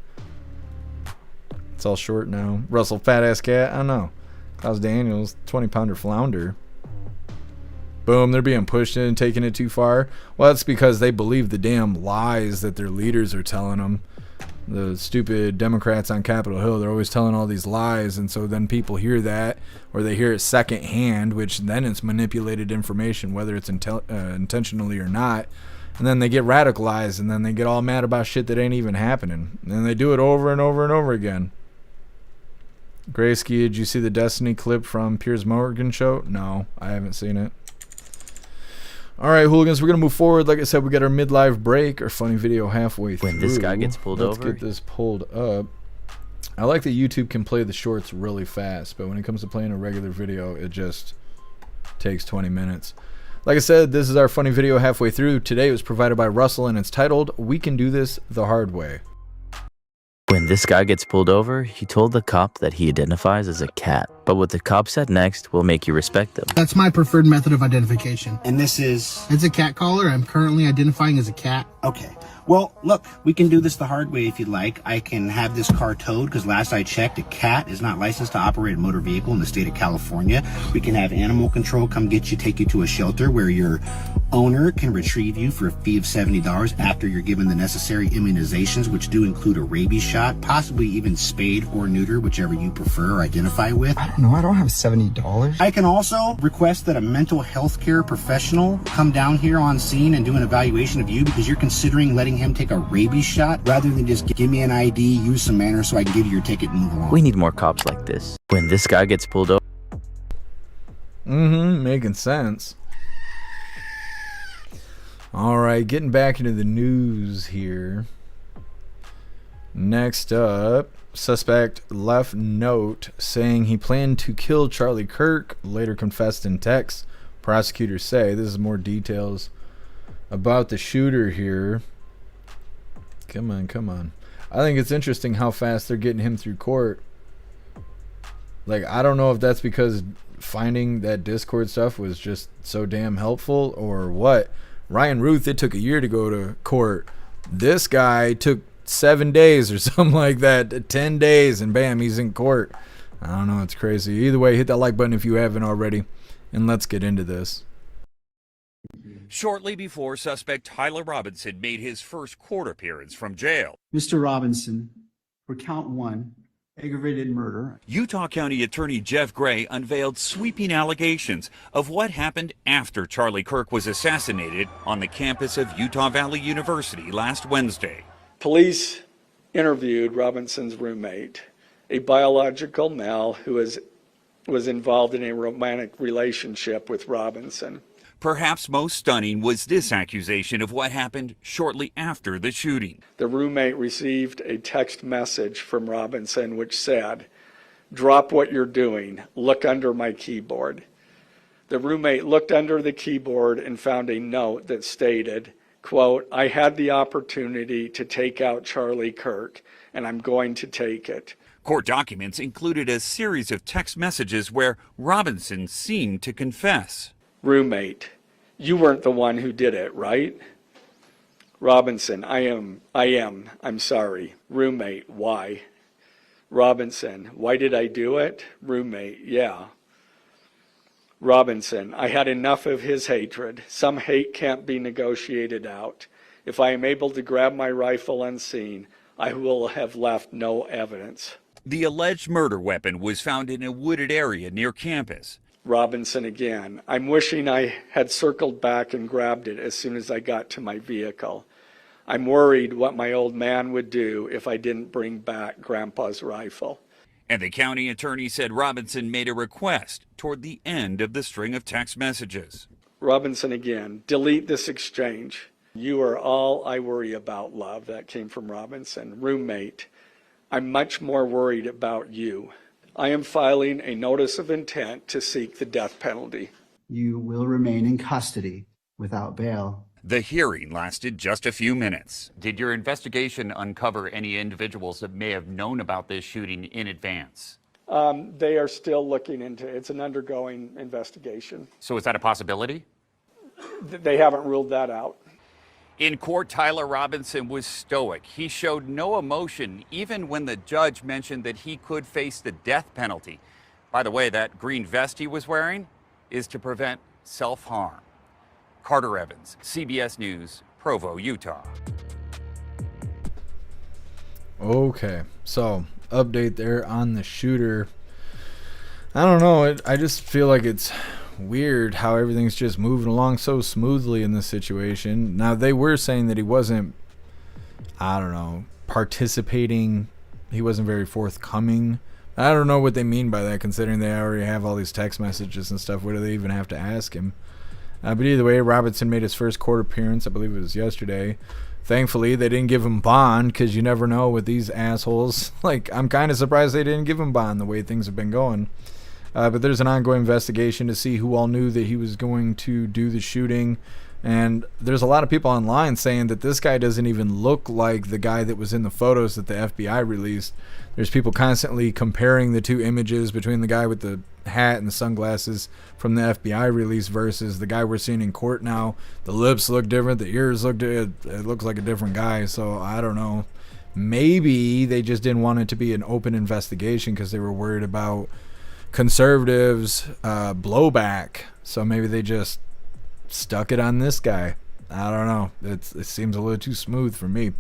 It's all short now. Russell, fat ass cat. I don't know. How's Daniels? 20-pounder flounder. Boom, they're being pushed in and taking it too far. Well, that's because they believe the damn lies that their leaders are telling them. The stupid Democrats on Capitol Hill, they're always telling all these lies, and so then people hear that, or they hear it secondhand, which then it's manipulated information, whether it's intentionally or not. And then they get radicalized, and then they get all mad about shit that ain't even happening. And they do it over and over and over again. Graysky, did you see the Destiny clip from Piers Morgan show? No, I haven't seen it. All right, hooligans, we're going to move forward. Like I said, we got our mid-live break, our funny video halfway through. When this guy gets pulled over. Let's get this pulled up. I like that YouTube can play the shorts really fast, but when it comes to playing a regular video, it just takes 20 minutes. Like I said, this is our funny video halfway through. Today it was provided by Russell, and it's titled, We Can Do This the Hard Way. When this guy gets pulled over, he told the cop that he identifies as a cat. But what the cop said next will make you respect them. That's my preferred method of identification. And this is? It's a cat collar. I'm currently identifying as a cat. Okay. Well, look, we can do this the hard way if you'd like. I can have this car towed because last I checked, a cat is not licensed to operate a motor vehicle in the state of California. We can have animal control come get you, take you to a shelter where your owner can retrieve you for a fee of $70 after you're given the necessary immunizations, which do include a rabies shot, possibly even spayed or neuter, whichever you prefer or identify with. I don't know. I don't have $70. I can also request that a mental health care professional come down here on scene and do an evaluation of you because you're considering letting him take a rabies shot rather than just give me an ID, use some manners so I can give you your ticket and move along. We need more cops like this. When this guy gets pulled over. Making sense. All right, getting back into the news here. Next up, suspect left note saying he planned to kill Charlie Kirk, later confessed in text. Prosecutors say this is more details about the shooter here. Come on. I think it's interesting how fast they're getting him through court. Like, I don't know if that's because finding that Discord stuff was just so damn helpful or what. Ryan Ruth, it took a year to go to court. This guy took 7 days or something like that, 10 days, and bam, he's in court. I don't know, it's crazy. Either way, hit that like button if you haven't already, and let's get into this. Shortly before suspect Tyler Robinson made his first court appearance from jail. Mr. Robinson, for count 1, aggravated murder. Utah County Attorney Jeff Gray unveiled sweeping allegations of what happened after Charlie Kirk was assassinated on the campus of Utah Valley University last Wednesday. Police interviewed Robinson's roommate, a biological male who was involved in a romantic relationship with Robinson. Perhaps most stunning was this accusation of what happened shortly after the shooting. The roommate received a text message from Robinson which said, "Drop what you're doing, look under my keyboard." The roommate looked under the keyboard and found a note that stated, quote, "I had the opportunity to take out Charlie Kirk, and I'm going to take it." Court documents included a series of text messages where Robinson seemed to confess. Roommate, you weren't the one who did it, right? Robinson, I'm sorry. Roommate, why? Robinson, why did I do it? Roommate, yeah. Robinson, I had enough of his hatred. Some hate can't be negotiated out. If I am able to grab my rifle unseen, I will have left no evidence. The alleged murder weapon was found in a wooded area near campus. Robinson again, I'm wishing I had circled back and grabbed it as soon as I got to my vehicle. I'm worried what my old man would do if I didn't bring back Grandpa's rifle. And the county attorney said Robinson made a request toward the end of the string of text messages. Robinson again, delete this exchange. You are all I worry about, love. That came from Robinson. Roommate, I'm much more worried about you. I am filing a notice of intent to seek the death penalty. You will remain in custody without bail. The hearing lasted just a few minutes. Did your investigation uncover any individuals that may have known about this shooting in advance? They are still looking into it. It's an undergoing investigation. So is that a possibility? They haven't ruled that out. In court, Tyler Robinson was stoic. He showed no emotion, even when the judge mentioned that he could face the death penalty. By the way, that green vest he was wearing is to prevent self-harm. Carter Evans, CBS News, Provo, Utah. Okay, so update there on the shooter. I don't know, I just feel like it's weird how everything's just moving along so smoothly in this situation. Now, they were saying that he wasn't, I don't know, participating. He wasn't very forthcoming. I don't know what they mean by that, considering they already have all these text messages and stuff. What do they even have to ask him? But either way, Robinson made his first court appearance. I believe it was yesterday. Thankfully, they didn't give him bond, because you never know with these assholes. Like, I'm kind of surprised they didn't give him bond the way things have been going. But there's an ongoing investigation to see who all knew that he was going to do the shooting. And there's a lot of people online saying that this guy doesn't even look like the guy that was in the photos that the FBI released. There's people constantly comparing the two images between the guy with the hat and the sunglasses from the FBI release versus the guy we're seeing in court now. The lips look different, the ears look different. It looks like a different guy. So I don't know. Maybe they just didn't want it to be an open investigation because they were worried about conservatives blowback. So maybe they just stuck it on this guy. I don't know. It seems a little too smooth for me.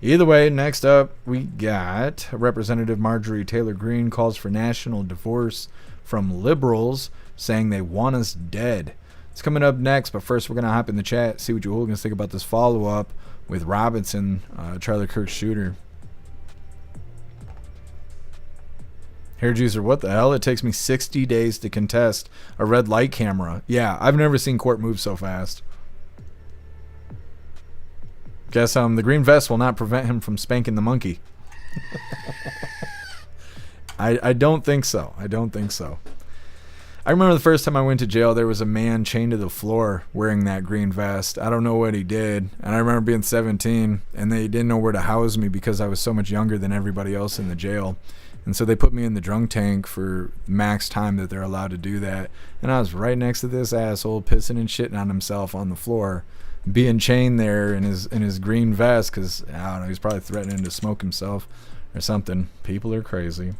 Either way, next up we got Representative Marjorie Taylor Greene calls for national divorce from liberals, saying they want us dead. It's coming up next, but first we're going to hop in the chat, see what you hooligans think about this follow-up with Robinson, Charlie Kirk's shooter. Hair juicer, what the hell? It takes me 60 days to contest a red light camera. Yeah, I've never seen court move so fast. Guess the green vest will not prevent him from spanking the monkey. I don't think so. I don't think so. I remember the first time I went to jail, there was a man chained to the floor wearing that green vest. I don't know what he did. And I remember being 17, and they didn't know where to house me because I was so much younger than everybody else in the jail. And so they put me in the drunk tank for max time that they're allowed to do that. And I was right next to this asshole pissing and shitting on himself on the floor, being chained there in his green vest because, I don't know, he's probably threatening to smoke himself or something. People are crazy.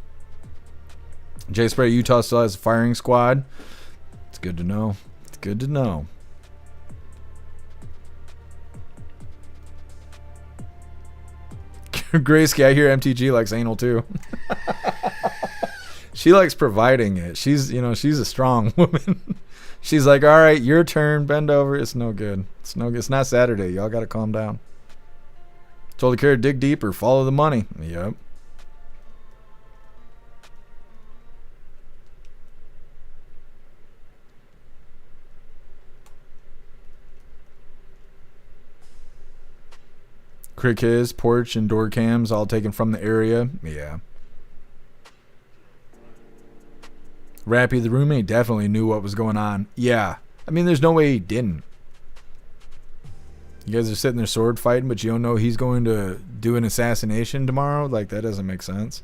J Spray, Utah still has a firing squad. It's good to know. It's good to know. Graysky, I hear MTG likes anal too. She likes providing it. She's a strong woman. She's like, all right, your turn, bend over. It's no good. It's no good. It's not Saturday. Y'all got to calm down. Told the kid, dig deeper, follow the money. Yep. Crick his porch and door cams all taken from the area. Yeah. Rappy, the roommate, definitely knew what was going on. Yeah. I mean, there's no way he didn't. You guys are sitting there sword fighting, but you don't know he's going to do an assassination tomorrow? Like, that doesn't make sense.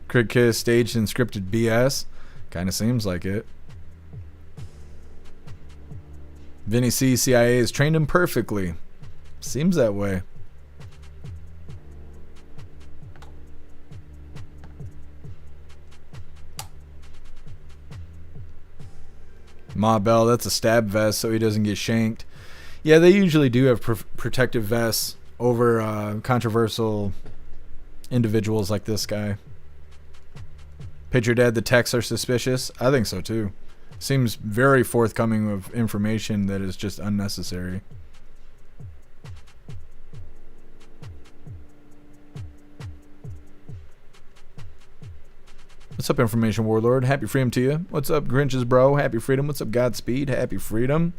Crick kiss staged and scripted BS. Kind of seems like it. Vinny C, CIA has trained him perfectly. Seems that way. Ma Bell, that's a stab vest so he doesn't get shanked. Yeah, they usually do have protective vests over controversial individuals like this guy. Patriot Dad, the texts are suspicious. I think so too. Seems very forthcoming of information that is just unnecessary. What's up, Information Warlord? Happy freedom to you. What's up, Grinch's bro? Happy freedom. What's up, Godspeed? Happy freedom.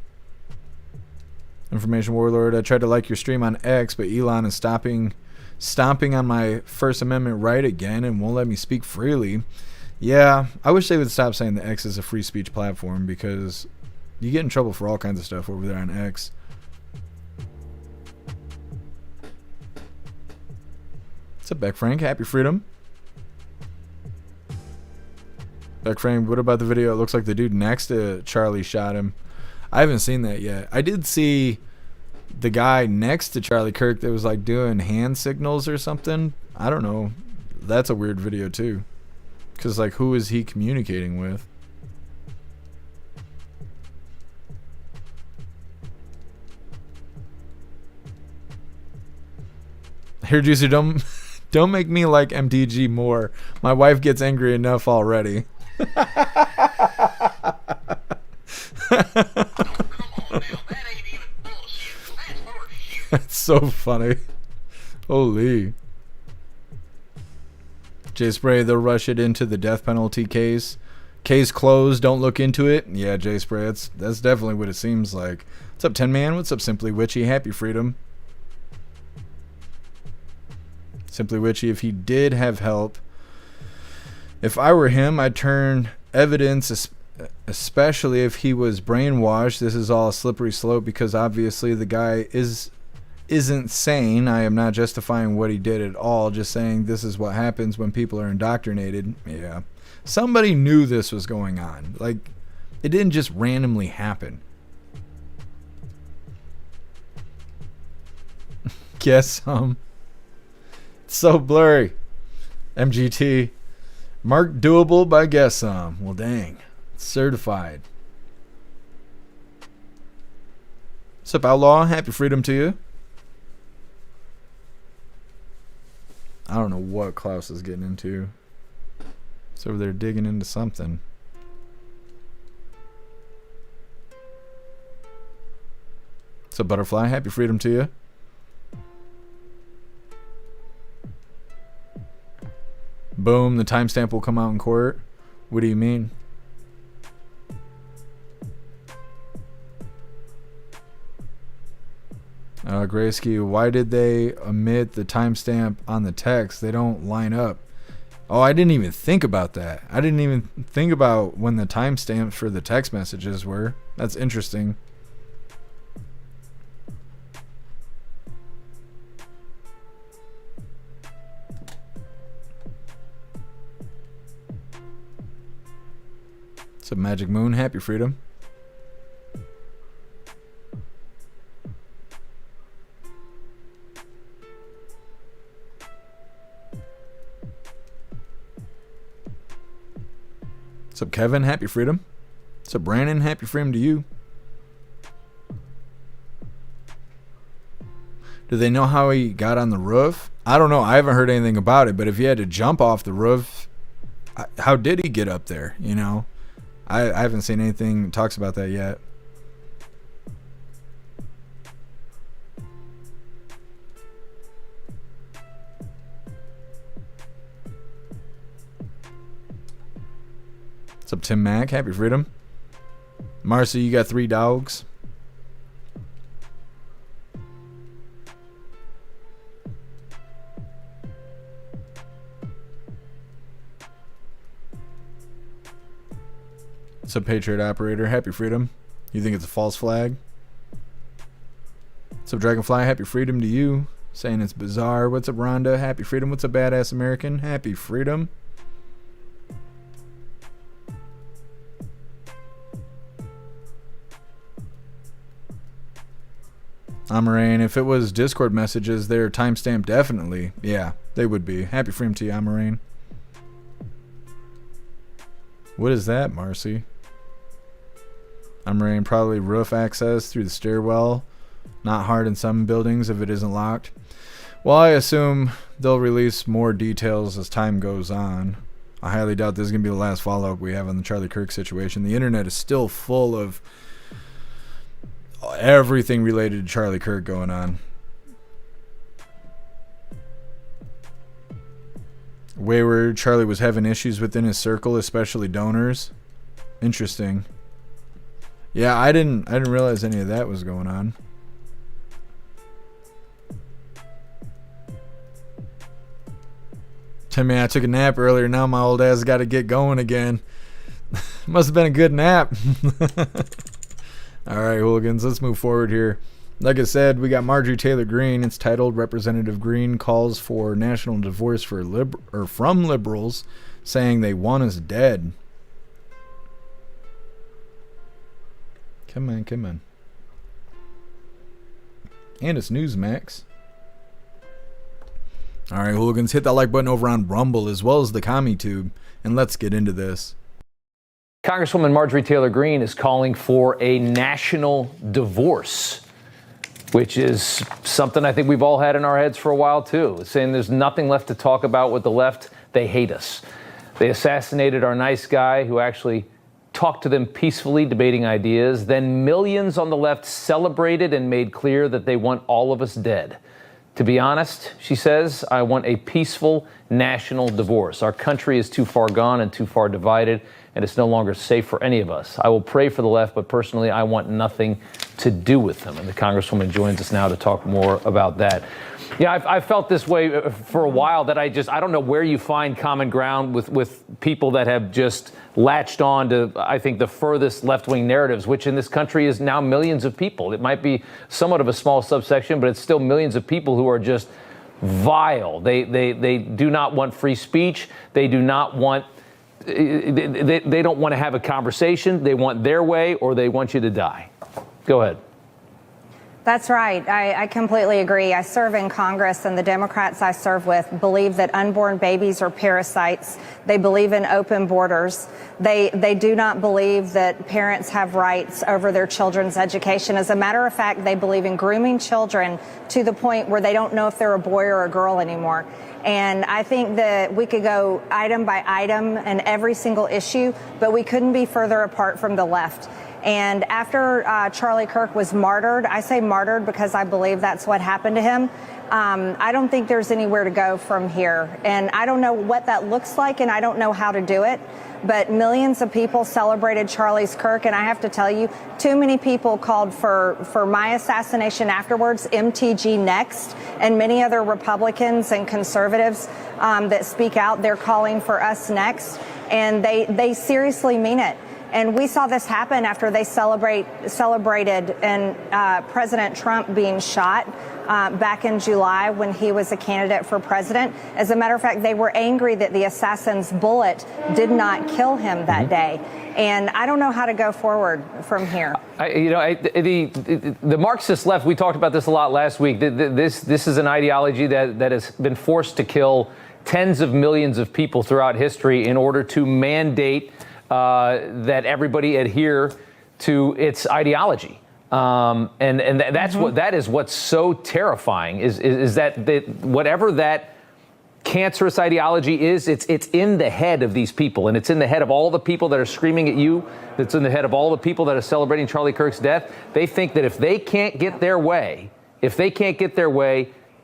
Information Warlord, I tried to like your stream on X, but Elon is stomping on my First Amendment right again and won't let me speak freely. Yeah, I wish they would stop saying the X is a free speech platform, because you get in trouble for all kinds of stuff over there on X. What's up, Beck Frank? Happy freedom. Beck Frank, what about the video? It looks like the dude next to Charlie shot him. I haven't seen that yet. I did see the guy next to Charlie Kirk that was like doing hand signals or something. I don't know. That's a weird video too. Because, like, who is he communicating with? Here, Juicy, don't make me like MTG more. My wife gets angry enough already. That's so funny. Holy. Jay Spray, they'll rush it into the death penalty case. Case closed, don't look into it. Yeah, Jay Spray, that's definitely what it seems like. What's up, 10 Man? What's up, Simply Witchy? Happy freedom. Simply Witchy, if he did have help, if I were him, I'd turn evidence, especially if he was brainwashed. This is all a slippery slope, because obviously the guy isn't sane. I am not justifying what he did at all, just saying this is what happens when people are indoctrinated. Yeah, somebody knew this was going on. Like, it didn't just randomly happen. Guess it's so blurry. MGT marked doable by guess some. Well, dang, it's certified. What's up, Outlaw? Happy freedom to you. I don't know what Klaus is getting into. It's over there digging into something. What's up, Butterfly? Happy freedom to you. Boom, the timestamp will come out in court. What do you mean? Graysky, why did they omit the timestamp on the text? They don't line up. Oh, I didn't even think about that. I didn't even think about when the timestamps for the text messages were. That's interesting. What's up, Magic Moon? Happy freedom. What's up, Kevin? Happy freedom. What's up, Brandon? Happy freedom to you. Do they know how he got on the roof? I don't know. I haven't heard anything about it, but if he had to jump off the roof, how did he get up there? You know, I haven't seen anything that talks about that yet. What's up, Tim Mack? Happy freedom. Marcy, you got 3 dogs. What's up, Patriot Operator? Happy freedom. You think it's a false flag? What's up, Dragonfly? Happy freedom to you. Saying it's bizarre. What's up, Rhonda? Happy freedom. What's up, Badass American? Happy freedom. Amarain, if it was Discord messages, they're timestamped definitely. Yeah, they would be. Happy Freedom to you, Amarain. What is that, Marcy? Amarain, probably roof access through the stairwell. Not hard in some buildings if it isn't locked. Well, I assume they'll release more details as time goes on. I highly doubt this is going to be the last follow-up we have on the Charlie Kirk situation. The internet is still full of everything related to Charlie Kirk going on. Wayward, Charlie was having issues within his circle, especially donors. Interesting. Yeah, I didn't realize any of that was going on. Timmy, I took a nap earlier. Now my old ass got to get going again. Must have been a good nap. All right, hooligans, let's move forward here. Like I said, we got Marjorie Taylor Greene. It's titled Representative Greene calls for national divorce from liberals, saying they want us dead. Come on, come on. And it's Newsmax. All right, hooligans, hit that like button over on Rumble as well as the CommuTube, and let's get into this. Congresswoman Marjorie Taylor Greene is calling for a national divorce, which is something I think we've all had in our heads for a while, too. Saying there's nothing left to talk about with the left. They hate us. They assassinated our nice guy who actually talked to them peacefully, debating ideas. Then millions on the left celebrated and made clear that they want all of us dead. To be honest, she says, I want a peaceful national divorce. Our country is too far gone and too far divided, and it's no longer safe for any of us. I will pray for the left, but personally, I want nothing to do with them. And the Congresswoman joins us now to talk more about that. Yeah, I've felt this way for a while, that I don't know where you find common ground with people that have just latched on to, I think, the furthest left-wing narratives, which in this country is now millions of people. It might be somewhat of a small subsection, but it's still millions of people who are just vile. They do not want free speech. They do not want, they don't want to have a conversation. They want their way, or they want you to die. Go ahead. That's right. I completely agree. I serve in Congress, and the Democrats I serve with believe that unborn babies are parasites. They believe in open borders. They do not believe that parents have rights over their children's education. As a matter of fact, they believe in grooming children to the point where they don't know if they're a boy or a girl anymore. And I think that we could go item by item and every single issue, but we couldn't be further apart from the left. And after Charlie Kirk was martyred, I say martyred because I believe that's what happened to him, I don't think there's anywhere to go from here. And I don't know what that looks like, and I don't know how to do it. But millions of people celebrated Charlie Kirk, and I have to tell you, too many people called for my assassination afterwards, MTG next, and many other Republicans and conservatives that speak out, they're calling for us next, and they seriously mean it. And we saw this happen after they celebrated and President Trump being shot back in July when he was a candidate for president. As a matter of fact, they were angry that the assassin's bullet did not kill him that day. And I don't know how to go forward from here. The Marxist left, we talked about this a lot last week. This is an ideology that has been forced to kill tens of millions of people throughout history in order to mandate that everybody adhere to its ideology, and that's that is what's so terrifying is that whatever that cancerous ideology is, it's in the head of these people, and it's in the head of all the people that are screaming at you. It's in the head of all the people that are celebrating Charlie Kirk's death. They think that if they can't get their way,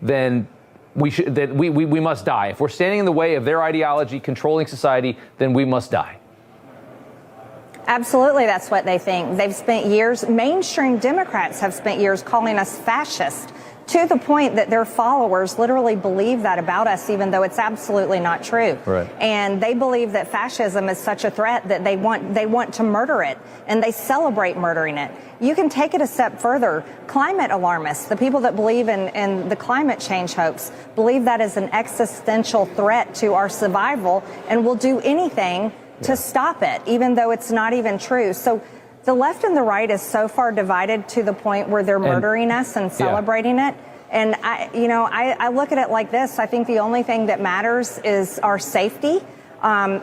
then we must die. If we're standing in the way of their ideology controlling society, then we must die. Absolutely, that's what they think. They've spent years, mainstream Democrats have spent years calling us fascist, to the point that their followers literally believe that about us, even though it's absolutely not true. Right. And they believe that fascism is such a threat that they want to murder it, and they celebrate murdering it. You can take it a step further. Climate alarmists, the people that believe in the climate change hoax, believe that is an existential threat to our survival and will do anything to stop it, even though it's not even true. So The left and the right is so far divided to the point where they're murdering us and celebrating it. And I look at it like this. I think the only thing that matters is our safety,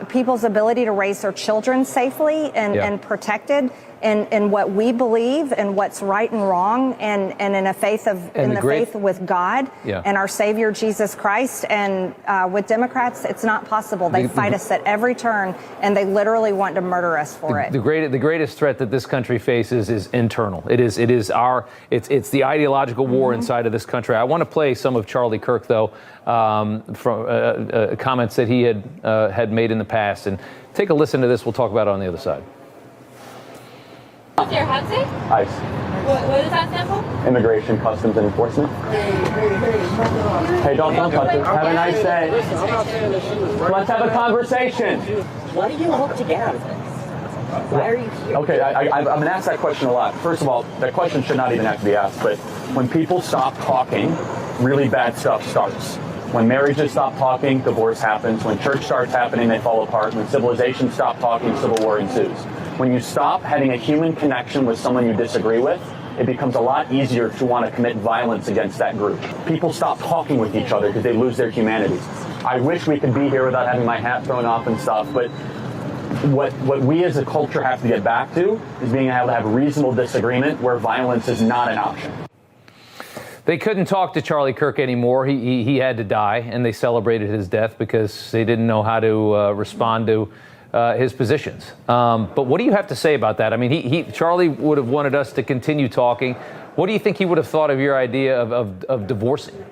people's ability to raise their children safely and protected in what we believe and what's right and wrong, and in a faith faith with God and our Savior Jesus Christ. And with Democrats, it's not possible. They fight us at every turn, and they literally want to murder us for it. The greatest threat that this country faces is internal. It's the ideological war inside of this country. I want to play some of Charlie Kirk, though, from comments that he had made in the past, and take a listen to this. We'll talk about it on the other side. What's your hat say? ICE. What does that stand for? Immigration, Customs, and Enforcement. Hey, don't touch it. Have a nice day. Let's have a conversation. What do you hope to get out of this? Why are you here? Okay, I've been asked that question a lot. First of all, that question should not even have to be asked, but when people stop talking, really bad stuff starts. When marriages stop talking, divorce happens. When church starts happening, they fall apart. When civilization stops talking, civil war ensues. When you stop having a human connection with someone you disagree with, it becomes a lot easier to want to commit violence against that group. People stop talking with each other because they lose their humanity. I wish we could be here without having my hat thrown off and stuff, but what we as a culture have to get back to is being able to have reasonable disagreement where violence is not an option. They couldn't talk to Charlie Kirk anymore. He had to die, and they celebrated his death because they didn't know how to respond to his positions. But what do you have to say about that? I mean, Charlie would have wanted us to continue talking. What do you think he would have thought of your idea of divorcing?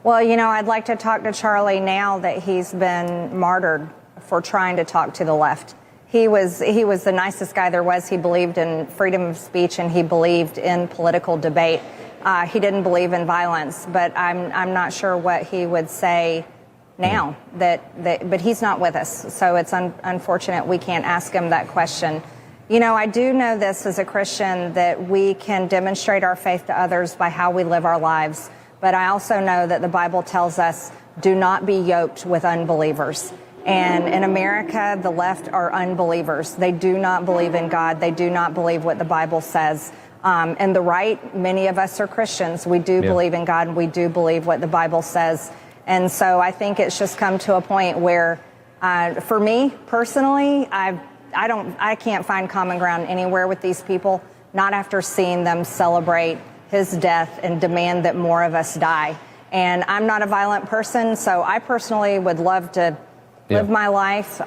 Well, I'd like to talk to Charlie now that he's been martyred for trying to talk to the left. He was the nicest guy there was. He believed in freedom of speech, and he believed in political debate. He didn't believe in violence, but I'm not sure what he would say now but he's not with us. So it's unfortunate we can't ask him that question. I do know this as a Christian, that we can demonstrate our faith to others by how we live our lives. But I also know that the Bible tells us, do not be yoked with unbelievers. And in America, the left are unbelievers. They do not believe in God. They do not believe what the Bible says. And the right, many of us are Christians. We do believe in God, and we do believe what the Bible says. And so I think it's just come to a point where, for me personally, I can't find common ground anywhere with these people, not after seeing them celebrate his death and demand that more of us die. And I'm not a violent person, so I personally would love to live my life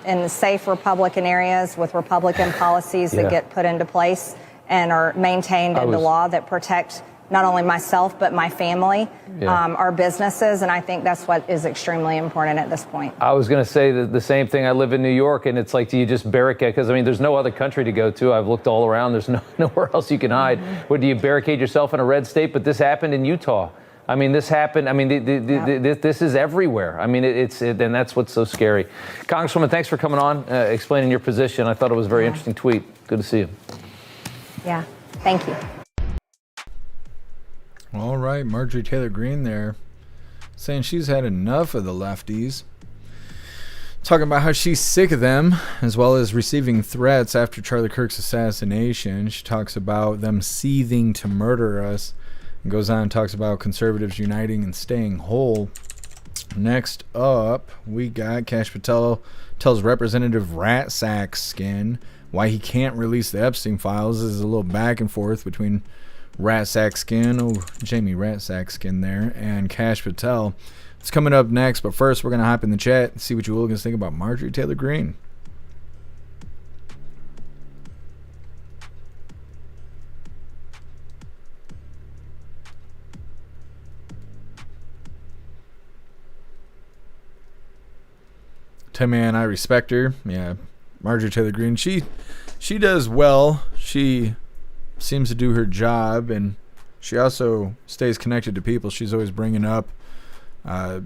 in safe Republican areas with Republican policies that get put into place and are maintained into law that protect not only myself, but my family, our businesses. And I think that's what is extremely important at this point. I was going to say the same thing. I live in New York, and it's like, do you just barricade? Because, there's no other country to go to. I've looked all around. There's nowhere else you can hide. What, do you barricade yourself in a red state? But this happened in Utah. This happened. This is everywhere. And that's what's so scary. Congresswoman, thanks for coming on, explaining your position. I thought it was a very interesting tweet. Good to see you. Yeah, thank you. All right, Marjorie Taylor Greene there, saying she's had enough of the lefties. Talking about how she's sick of them, as well as receiving threats after Charlie Kirk's assassination. She talks about them seething to murder us, and goes on and talks about conservatives uniting and staying whole. Next up, we got Kash Patel tells Representative Ratsack-Skin why he can't release the Epstein files. There's a little back and forth between Ratsack-Skin, Jamie Ratsack-Skin there, and Kash Patel. It's coming up next, but first we're going to hop in the chat and see what you hooligans think about Marjorie Taylor Greene. Man, I respect her. Yeah, Marjorie Taylor Greene, she does well. She seems to do her job, and she also stays connected to people. She's always bringing up, I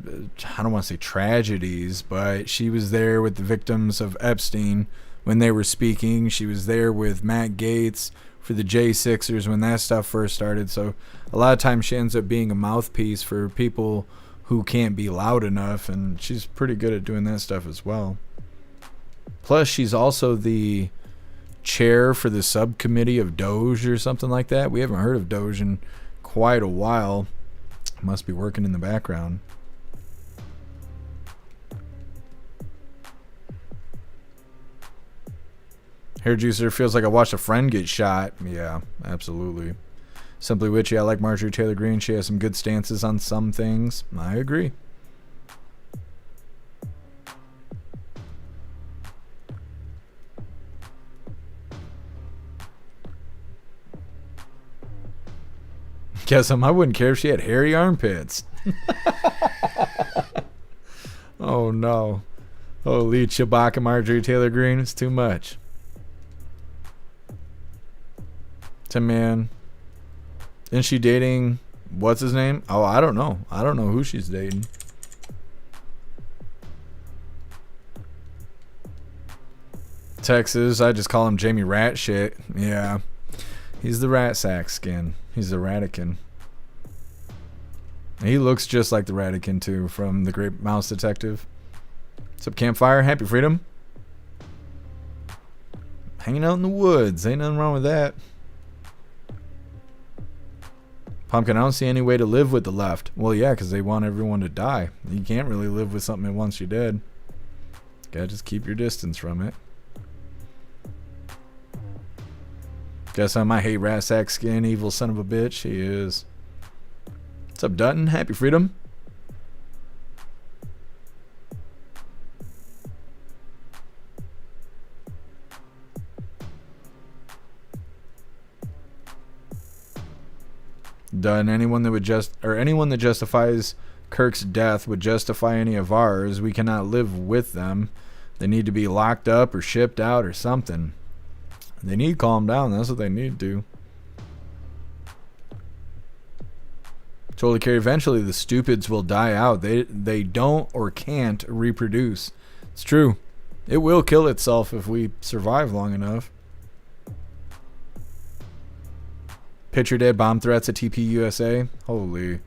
don't want to say tragedies, but she was there with the victims of Epstein when they were speaking. She was there with Matt Gaetz for the J6ers when that stuff first started. So a lot of times she ends up being a mouthpiece for people who can't be loud enough, and she's pretty good at doing that stuff as well. Plus, she's also the chair for the subcommittee of Doge or something like that. We haven't heard of Doge in quite a while. Must be working in the background. Hair juicer feels like I watched a friend get shot. Yeah, absolutely. Simply Witchy, I like Marjorie Taylor Greene. She has some good stances on some things. I agree. Guess I wouldn't care if she had hairy armpits. Oh no. Holy Chewbacca Marjorie Taylor Greene, it's too much. Tim Man. Isn't she dating what's his name? Oh, I don't know. I don't know who she's dating. Texas, I just call him Jamie Rat Shit. Yeah. He's the rat sack skin. He's the Ratican. He looks just like the Ratican too from The Great Mouse Detective. What's up, Campfire? Happy Freedom. Hanging out in the woods. Ain't nothing wrong with that. Pumpkin, I don't see any way to live with the left. Well, yeah, because they want everyone to die. You can't really live with something once you're dead. Gotta just keep your distance from it. Guess I might hate rat sack skin, evil son of a bitch. He is. What's up, Dutton? Happy Freedom. Done. Anyone that justifies Kirk's death would justify any of ours. We cannot live with them. They need to be locked up or shipped out or something. They need to calm down. That's what they need to do. Totally care. Eventually the stupids will die out. They don't or can't reproduce. It's true. It will kill itself if we survive long enough. Picture dead bomb threats at TP USA. Holy.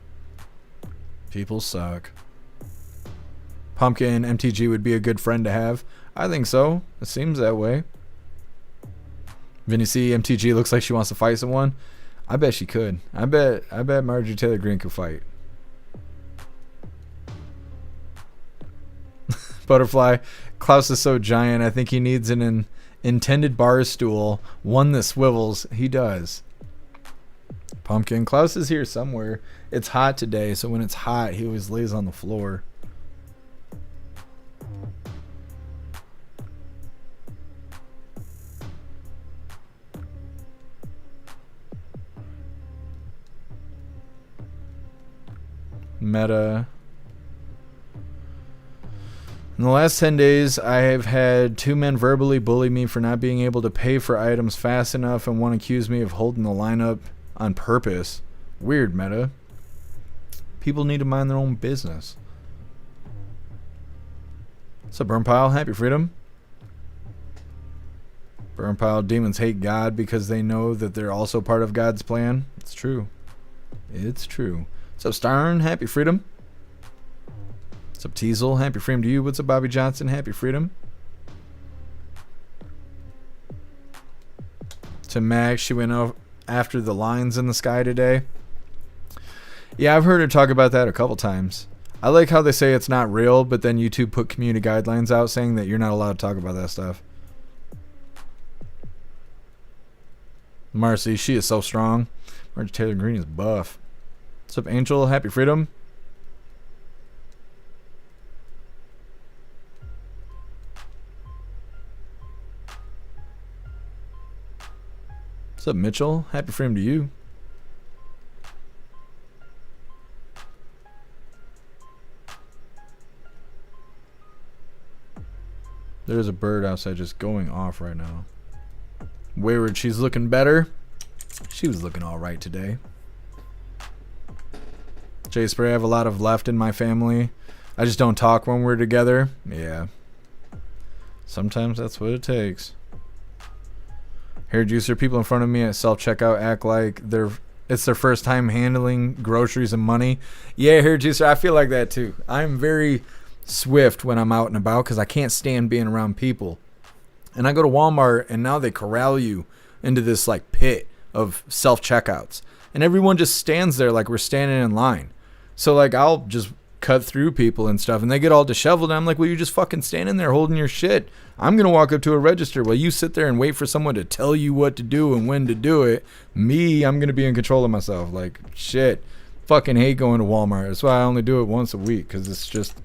People suck. Pumpkin MTG would be a good friend to have. I think so. It seems that way. Vinny C, MTG looks like she wants to fight someone. I bet she could. I bet Marjorie Taylor Greene could fight. Butterfly. Klaus is so giant. I think he needs an intended bar stool. One that swivels. He does. Pumpkin. Klaus is here somewhere. It's hot today, so when it's hot, he always lays on the floor. Meta. In the last 10 days, I have had 2 men verbally bully me for not being able to pay for items fast enough, and one accused me of holding the lineup on purpose. Weird, Meta. People need to mind their own business. What's up, Burn Pile? Happy Freedom. Burn Pile, demons hate God because they know that they're also part of God's plan. It's true. It's true. What's up, Starn? Happy Freedom. What's up, Teasel? Happy Freedom to you. What's up, Bobby Johnson? Happy Freedom. To Max, she went out after the lines in the sky today. Yeah, I've heard her talk about that a couple times. I like how they say it's not real, but then YouTube put community guidelines out saying that you're not allowed to talk about that stuff. Marcy, she is so strong. Marjorie Taylor Greene is buff. What's up, Angel? Happy Freedom. What's up, Mitchell? Happy Freedom to you. There's a bird outside just going off right now. Wayward, she's looking better. She was looking all right today. Jay Spray, I have a lot of left in my family. I just don't talk when we're together. Yeah. Sometimes that's what it takes. Hair juicer, people in front of me at self-checkout act like it's their first time handling groceries and money. Yeah, hair juicer, I feel like that too. I'm very swift when I'm out and about because I can't stand being around people. And I go to Walmart, and now they corral you into this like pit of self-checkouts. And everyone just stands there like we're standing in line. So like I'll just cut through people and stuff, and they get all disheveled, and I'm like, well, you're just fucking standing there holding your shit. I'm going to walk up to a register while you sit there and wait for someone to tell you what to do and when to do it. Me, I'm going to be in control of myself. Like, shit. Fucking hate going to Walmart. That's why I only do it once a week, because it's just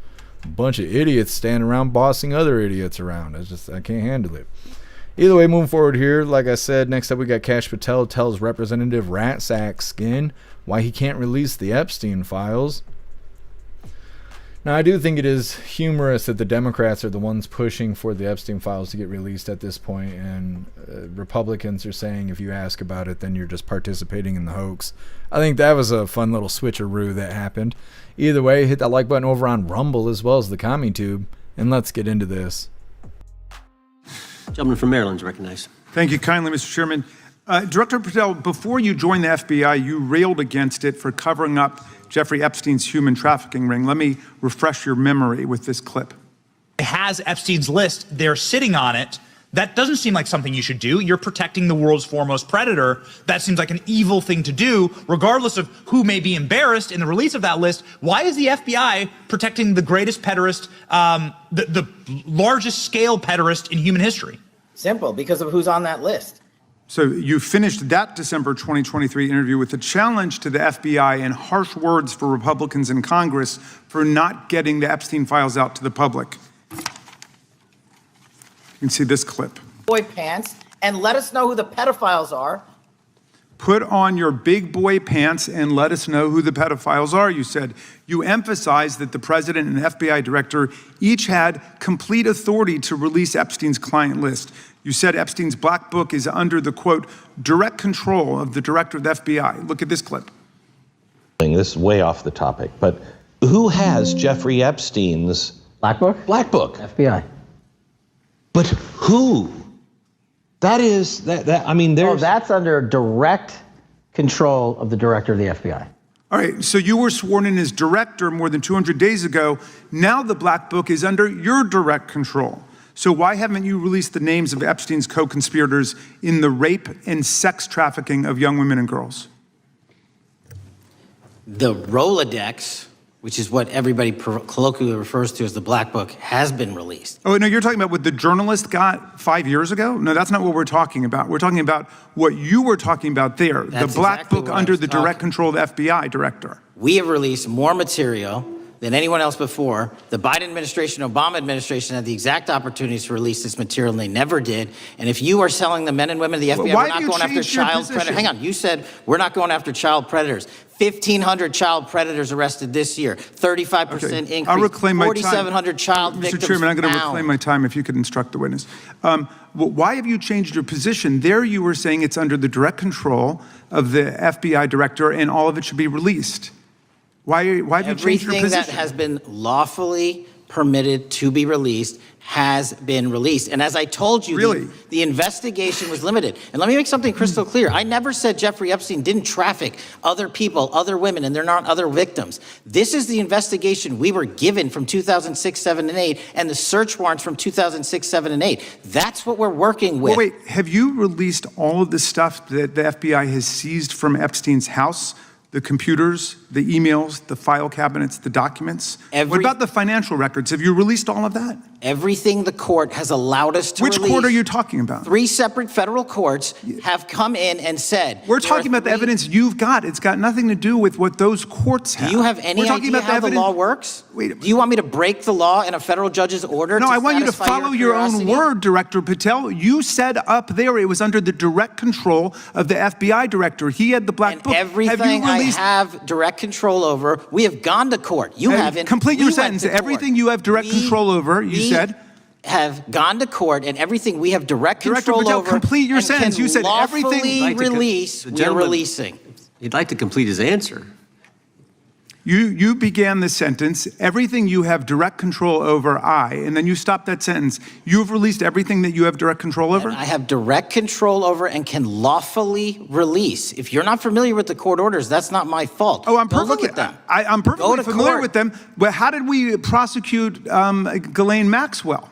a bunch of idiots standing around bossing other idiots around. I can't handle it. Either way, moving forward here, like I said, next up we got Kash Patel tells Representative Ratsack Skin why he can't release the Epstein files. Now, I do think it is humorous that the Democrats are the ones pushing for the Epstein files to get released at this point, and Republicans are saying if you ask about it, then you're just participating in the hoax. I think that was a fun little switcheroo that happened. Either way, hit that like button over on Rumble as well as the CommentTube, and let's get into this. Gentleman from Maryland is recognized. Thank you kindly, Mr. Chairman. Director Patel, before you joined the FBI, you railed against it for covering up Jeffrey Epstein's human trafficking ring. Let me refresh your memory with this clip. It has Epstein's list. They're sitting on it. That doesn't seem like something you should do. You're protecting the world's foremost predator. That seems like an evil thing to do, regardless of who may be embarrassed in the release of that list. Why is the FBI protecting the greatest pederast, the largest scale pederast in human history? Simple, because of who's on that list. So you finished that December 2023 interview with a challenge to the FBI and harsh words for Republicans in Congress for not getting the Epstein files out to the public. You can see this clip. Boy pants, and let us know who the pedophiles are. Put on your big boy pants and let us know who the pedophiles are, you said. You emphasized that the president and FBI director each had complete authority to release Epstein's client list. You said Epstein's black book is under the, quote, direct control of the director of the FBI. Look at this clip. This is way off the topic, but who has Jeffrey Epstein's black book? Black book. FBI. But who? That is, I mean, there's... Oh, that's under direct control of the director of the FBI. All right, so you were sworn in as director more than 200 days ago. Now the black book is under your direct control. So why haven't you released the names of Epstein's co-conspirators in the rape and sex trafficking of young women and girls? The Rolodex, which is what everybody colloquially refers to as the black book, has been released. Oh, no, you're talking about what the journalist got 5 years ago? No, that's not what we're talking about. We're talking about what you were talking about there, That's the black exactly book what I under was the talking. direct control of the FBI director. We have released more material than anyone else before. The Biden administration, Obama administration had the exact opportunities to release this material, and they never did. And if you are selling the men and women of the FBI, Why we're not have you going after changed your child position? predators. Hang on, you said we're not going after child predators. 1,500 child predators arrested this year, 35% increase, I'll reclaim my time. 4,700 child victims Mr. Chairman, I'm going to found. reclaim my time if you could instruct the witness. Why have you changed your position? There you were saying it's under the direct control of the FBI director and all of it should be released. Why have you changed your Everything position? that has been lawfully permitted to be released has been released. And as I told you, the investigation was limited. And let me make something crystal clear. I never said Jeffrey Epstein didn't traffic other people, other women, and they're not other victims. This is the investigation we were given from 2006, 7, and 8, and the search warrants from 2006, 7, and 8. That's what we're working with. Well, wait, have you released all of the stuff that the FBI has seized from Epstein's house? The computers, the emails, the file cabinets, the documents? What about the financial records? Have you released all of that? Everything the court has allowed us to release. Which court are you talking about? 3 separate federal courts have come in and said... We're talking about the evidence you've got. It's got nothing to do with what those courts have. Do you have any idea how the law works? Do you want me to break the law in a federal judge's order? No, I want you to satisfy follow your own curiosity? word, Director Patel. You said up there it was under the direct control of the FBI director. He had the black book. Everything I have direct control over, we have gone to court. You haven't. Complete your sentence. Everything you have direct control over, you said. Have gone to court, and everything we have direct control Patel, over. complete your and sentence. can You said everything- lawfully release. The We're gentleman- releasing. He'd like to complete his answer. You began the sentence, everything you have direct control over, and then you stopped that sentence. You've released everything that you have direct control over? I have direct control over and can lawfully release. If you're not familiar with the court orders, that's not my fault. Oh, I'm Go perfectly, look at them. I'm perfectly Go to familiar court. with them. But how did we prosecute Ghislaine Maxwell?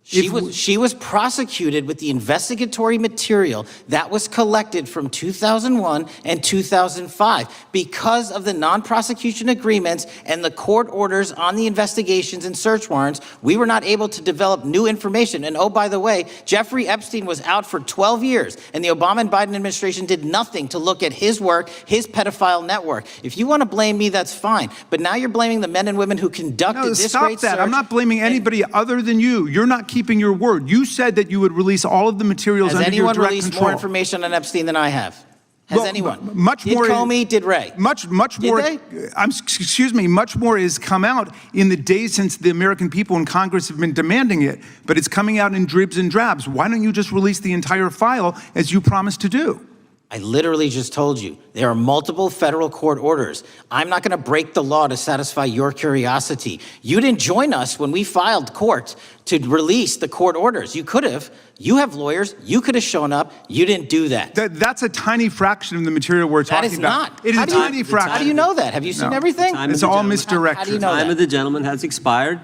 She was prosecuted with the investigatory material that was collected from 2001 and 2005 because of the non-prosecution agreements and the court orders on the investigations and search warrants. We were not able to develop new information. And oh, by the way, Jeffrey Epstein was out for 12 years, and the Obama and Biden administration did nothing to look at his work, his pedophile network. If you want to blame me, that's fine. But now you're blaming the men and women who conducted this great search. Stop that. I'm not blaming anybody other than you. You're not keeping your word. You said that you would release all of the materials under your direct control. Has anyone released more information on Epstein than I have? Has anyone? Much more. Did Comey? Did Ray? Much more. Did they? Excuse me. Much more has come out in the days since the American people and Congress have been demanding it. But it's coming out in dribs and drabs. Why don't you just release the entire file as you promised to do? I literally just told you, there are multiple federal court orders. I'm not going to break the law to satisfy your curiosity. You didn't join us when we filed court to release the court orders. You could have. You have lawyers. You could have shown up. You didn't do that. That's a tiny fraction of the material we're talking about. That is not. It is a tiny fraction. How do you know that? Have you seen everything? It's all misdirection. How do you know The time that? of the gentleman has expired.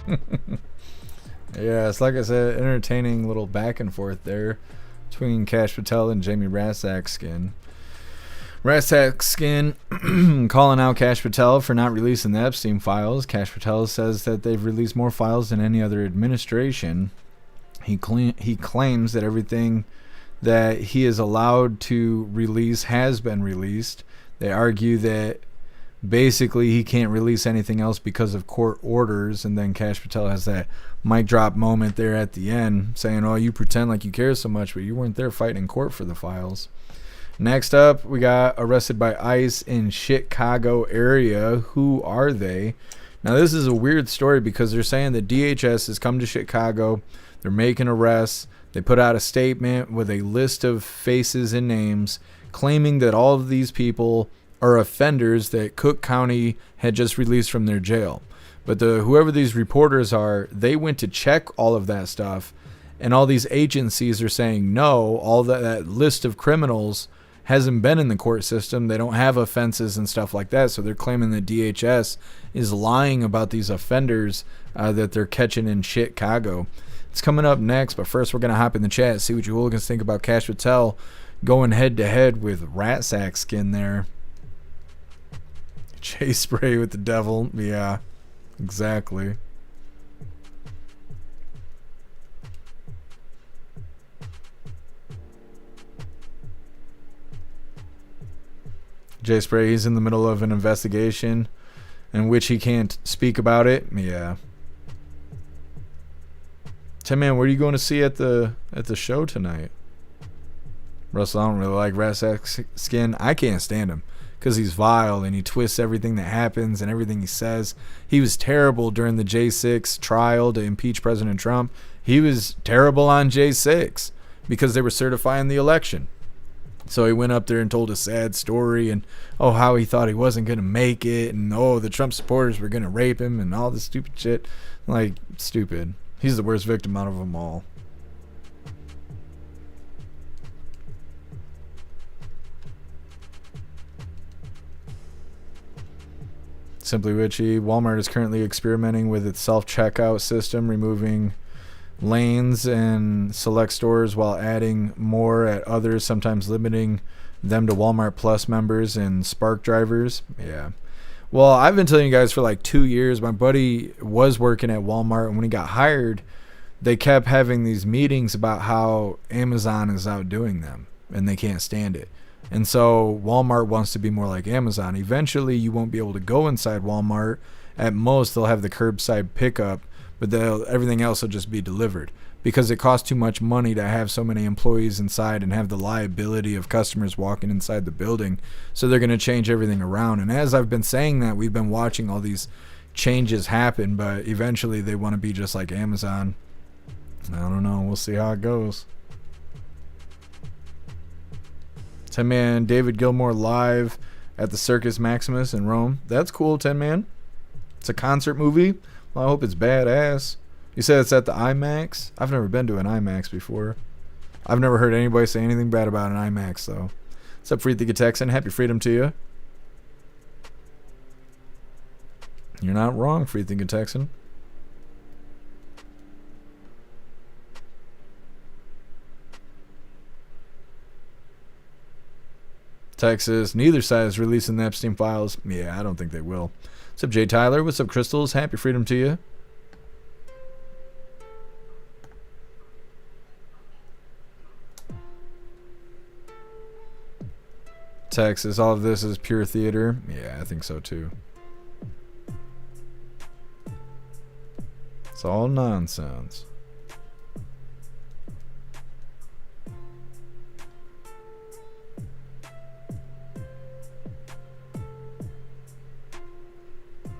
Yeah, it's like I said, entertaining little back and forth there between Kash Patel and Jamie Rasakskin. Rasakskin calling out Kash Patel for not releasing the Epstein files. Kash Patel says that they've released more files than any other administration. He claims that everything that he is allowed to release has been released. They argue that basically he can't release anything else because of court orders, and then Kash Patel has that mic drop moment there at the end saying, oh, you pretend like you care so much, but you weren't there fighting in court for the files. Next up, we got arrested by ICE in Chicago area. Who are they? Now, this is a weird story because they're saying that DHS has come to Chicago. They're making arrests. They put out a statement with a list of faces and names claiming that all of these people are offenders that Cook County had just released from their jail. But whoever these reporters are, they went to check all of that stuff, and all these agencies are saying no, all that list of criminals hasn't been in the court system. They don't have offenses and stuff like that, so they're claiming that DHS is lying about these offenders that they're catching in Chicago. It's coming up next, but first we're going to hop in the chat, see what you hooligans think about Kash Patel going head-to-head with Rasakskin there. Chase spray with the devil. Yeah, exactly. Jay Spray, he's in the middle of an investigation in which he can't speak about it. Yeah. Tim, man, what are you going to see at the show tonight? Russell, I don't really like Rasakskin. I can't stand him because he's vile and he twists everything that happens and everything he says. He was terrible during the J6 trial to impeach President Trump. He was terrible on J6 because they were certifying the election. So he went up there and told a sad story and, oh, how he thought he wasn't going to make it, and, oh, the Trump supporters were going to rape him and all this stupid shit. Like, stupid. He's the worst victim out of them all. Simply Witchy, Walmart is currently experimenting with its self-checkout system, removing lanes and select stores while adding more at others, sometimes limiting them to Walmart Plus members and Spark drivers. Yeah. Well, I've been telling you guys for like 2 years. My buddy was working at Walmart, and when he got hired, they kept having these meetings about how Amazon is outdoing them, and they can't stand it. And so Walmart wants to be more like Amazon. Eventually, you won't be able to go inside Walmart. At most, they'll have the curbside pickup, but everything else will just be delivered because it costs too much money to have so many employees inside and have the liability of customers walking inside the building. So they're going to change everything around. And as I've been saying that, we've been watching all these changes happen, but eventually they want to be just like Amazon. I don't know. We'll see how it goes. 10-man David Gilmour live at the Circus Maximus in Rome. That's cool, 10-man. It's a concert movie. Well, I hope it's badass. You said it's at the IMAX? I've never been to an IMAX before. I've never heard anybody say anything bad about an IMAX, though. What's up, Free Thinking Texan? Happy freedom to you. You're not wrong, Free Thinking Texan. Texas, neither side is releasing the Epstein files. Yeah, I don't think they will. What's up, Jay Tyler? What's up, Crystals? Happy freedom to you. Texas, all of this is pure theater. Yeah, I think so too. It's all nonsense.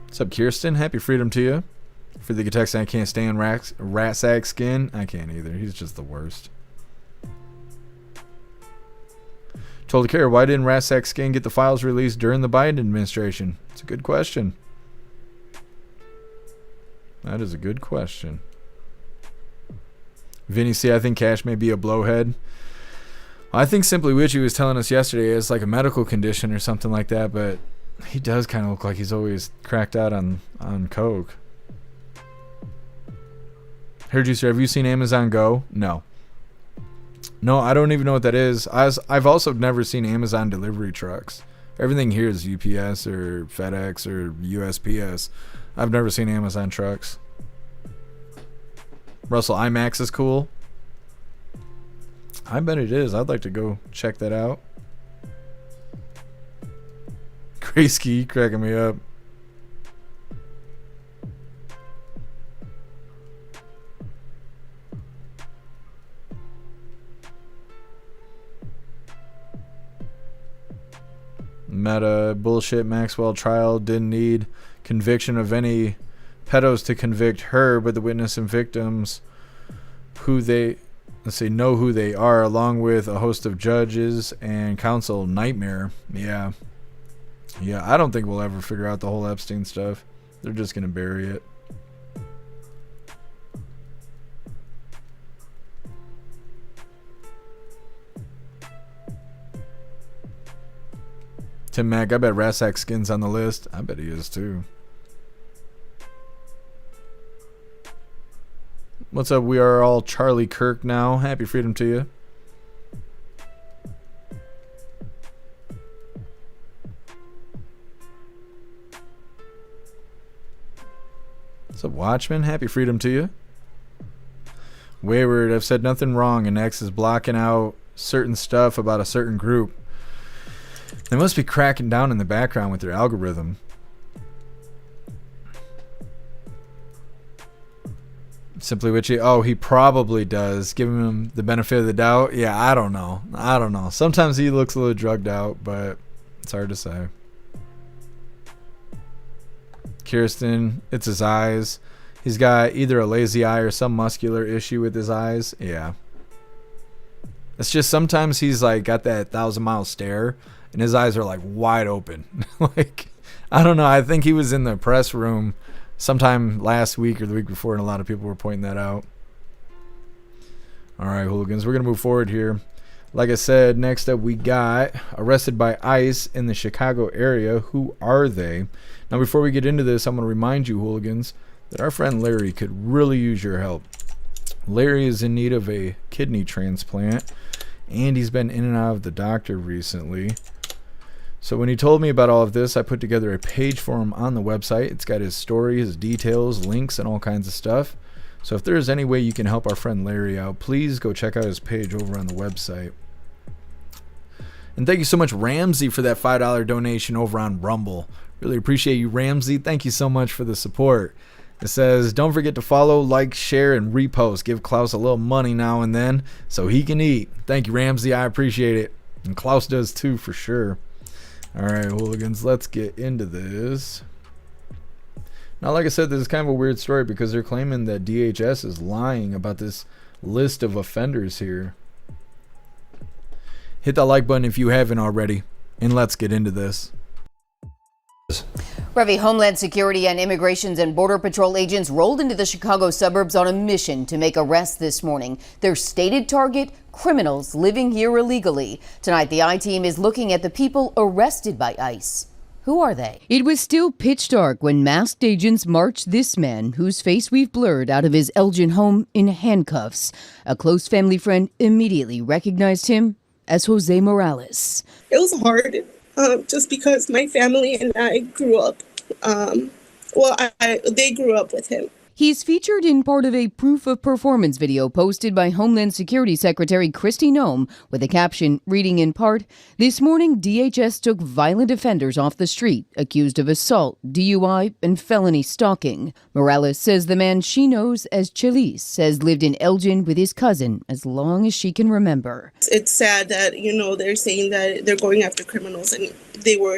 What's up, Kirsten? Happy freedom to you. For the text, I can't stand rat sack skin. I can't either. He's just the worst. Told to care, why didn't rat sack skin get the files released during the Biden administration? It's a good question. That is a good question. Vinny C, I think Cash may be a blowhead. I think Simply Witchy was telling us yesterday it's like a medical condition or something like that, but he does kind of look like he's always cracked out on coke. Heard you, sir. Have you seen Amazon Go? No. No, I don't even know what that is. I've also never seen Amazon delivery trucks. Everything here is UPS or FedEx or USPS. I've never seen Amazon trucks. Russell, IMAX is cool. I bet it is. I'd like to go check that out. Graysky cracking me up. Meta bullshit. Maxwell trial didn't need conviction of any pedos to convict her, but the witness and victims who they know who they are, along with a host of judges and counsel. Nightmare. Yeah, I don't think we'll ever figure out the whole Epstein stuff. They're just gonna bury it. Tim Mack, I bet Rassack Skin's on the list. I bet he is too. What's up? We are all Charlie Kirk now. Happy freedom to you. What's up, Watchman? Happy freedom to you. Wayward, I've said nothing wrong, and X is blocking out certain stuff about a certain group. They must be cracking down in the background with their algorithm. Simply Witchy. Oh, he probably does. Giving him the benefit of the doubt. Yeah, I don't know. Sometimes he looks a little drugged out, but it's hard to say. Kirsten, it's his eyes. He's got either a lazy eye or some muscular issue with his eyes. Yeah. It's just sometimes he's like got that 1,000-mile stare and his eyes are like wide open. Like, I don't know. I think he was in the press room sometime last week or the week before, and a lot of people were pointing that out. All right, hooligans, we're going to move forward here. Like I said, next up we got arrested by ICE in the Chicago area. Who are they? Now, before we get into this, I'm going to remind you, hooligans, that our friend Larry could really use your help. Larry is in need of a kidney transplant, and he's been in and out of the doctor recently. So when he told me about all of this, I put together a page for him on the website. It's got his story, his details, links, and all kinds of stuff. So if there's any way you can help our friend Larry out, please go check out his page over on the website. And thank you so much, Ramsey, for that $5 donation over on Rumble. Really appreciate you, Ramsey. Thank you so much for the support. It says, don't forget to follow, like, share, and repost. Give Klaus a little money now and then so he can eat. Thank you, Ramsey. I appreciate it. And Klaus does too, for sure. All right, hooligans, let's get into this. Now, like I said, this is kind of a weird story because they're claiming that DHS is lying about this list of offenders here. Hit that like button if you haven't already, and let's get into this. Revy, Homeland Security and Immigrations and Border Patrol agents rolled into the Chicago suburbs on a mission to make arrests this morning. Their stated target, criminals living here illegally. Tonight, the I-Team is looking at the people arrested by ICE. Who are they? It was still pitch dark when masked agents marched this man, whose face we've blurred, out of his Elgin home in handcuffs. A close family friend immediately recognized him as Jose Morales. It was hard just because my family and I grew up, they grew up with him. He's featured in part of a proof of performance video posted by Homeland Security Secretary Kristi Noem with a caption reading in part, "This morning, DHS took violent offenders off the street accused of assault, DUI, and felony stalking." Morales says the man she knows as Chelis has lived in Elgin with his cousin as long as she can remember. It's sad that, they're saying that they're going after criminals, and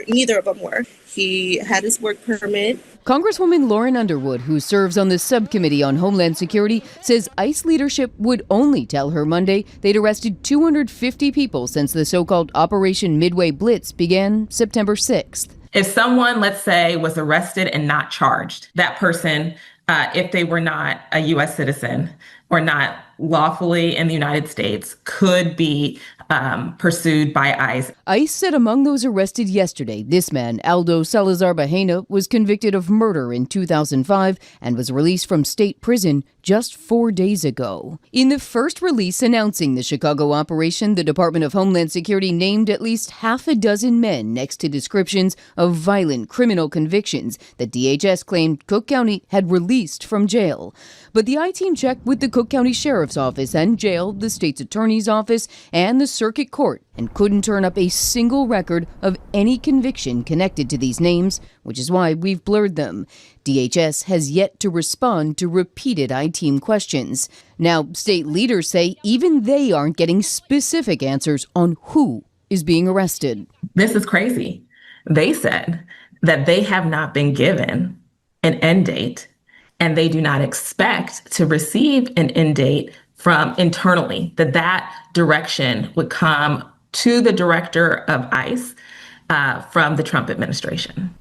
neither of them were. He had his work permit. Congresswoman Lauren Underwood, who serves on the subcommittee on Homeland Security, says ICE leadership would only tell her Monday they'd arrested 250 people since the so-called Operation Midway Blitz began September 6th. If someone, let's say, was arrested and not charged, that person, if they were not a U.S. citizen or not lawfully in the United States, could be pursued by ICE. ICE said among those arrested yesterday, this man, Aldo Salazar Bahena, was convicted of murder in 2005 and was released from state prison just 4 days ago. In the first release announcing the Chicago operation, the Department of Homeland Security named at least half a dozen men next to descriptions of violent criminal convictions that DHS claimed Cook County had released from jail. But the I-team checked with the Cook County Sheriff's Office and jail, the state's attorney's office, and the circuit court, and couldn't turn up a single record of any conviction connected to these names, which is why we've blurred them. DHS has yet to respond to repeated I-team questions. Now, state leaders say even they aren't getting specific answers on who is being arrested. This is crazy. They said that they have not been given an end date, and they do not expect to receive an end date from internally, that direction would come to the director of ICE from the Trump administration.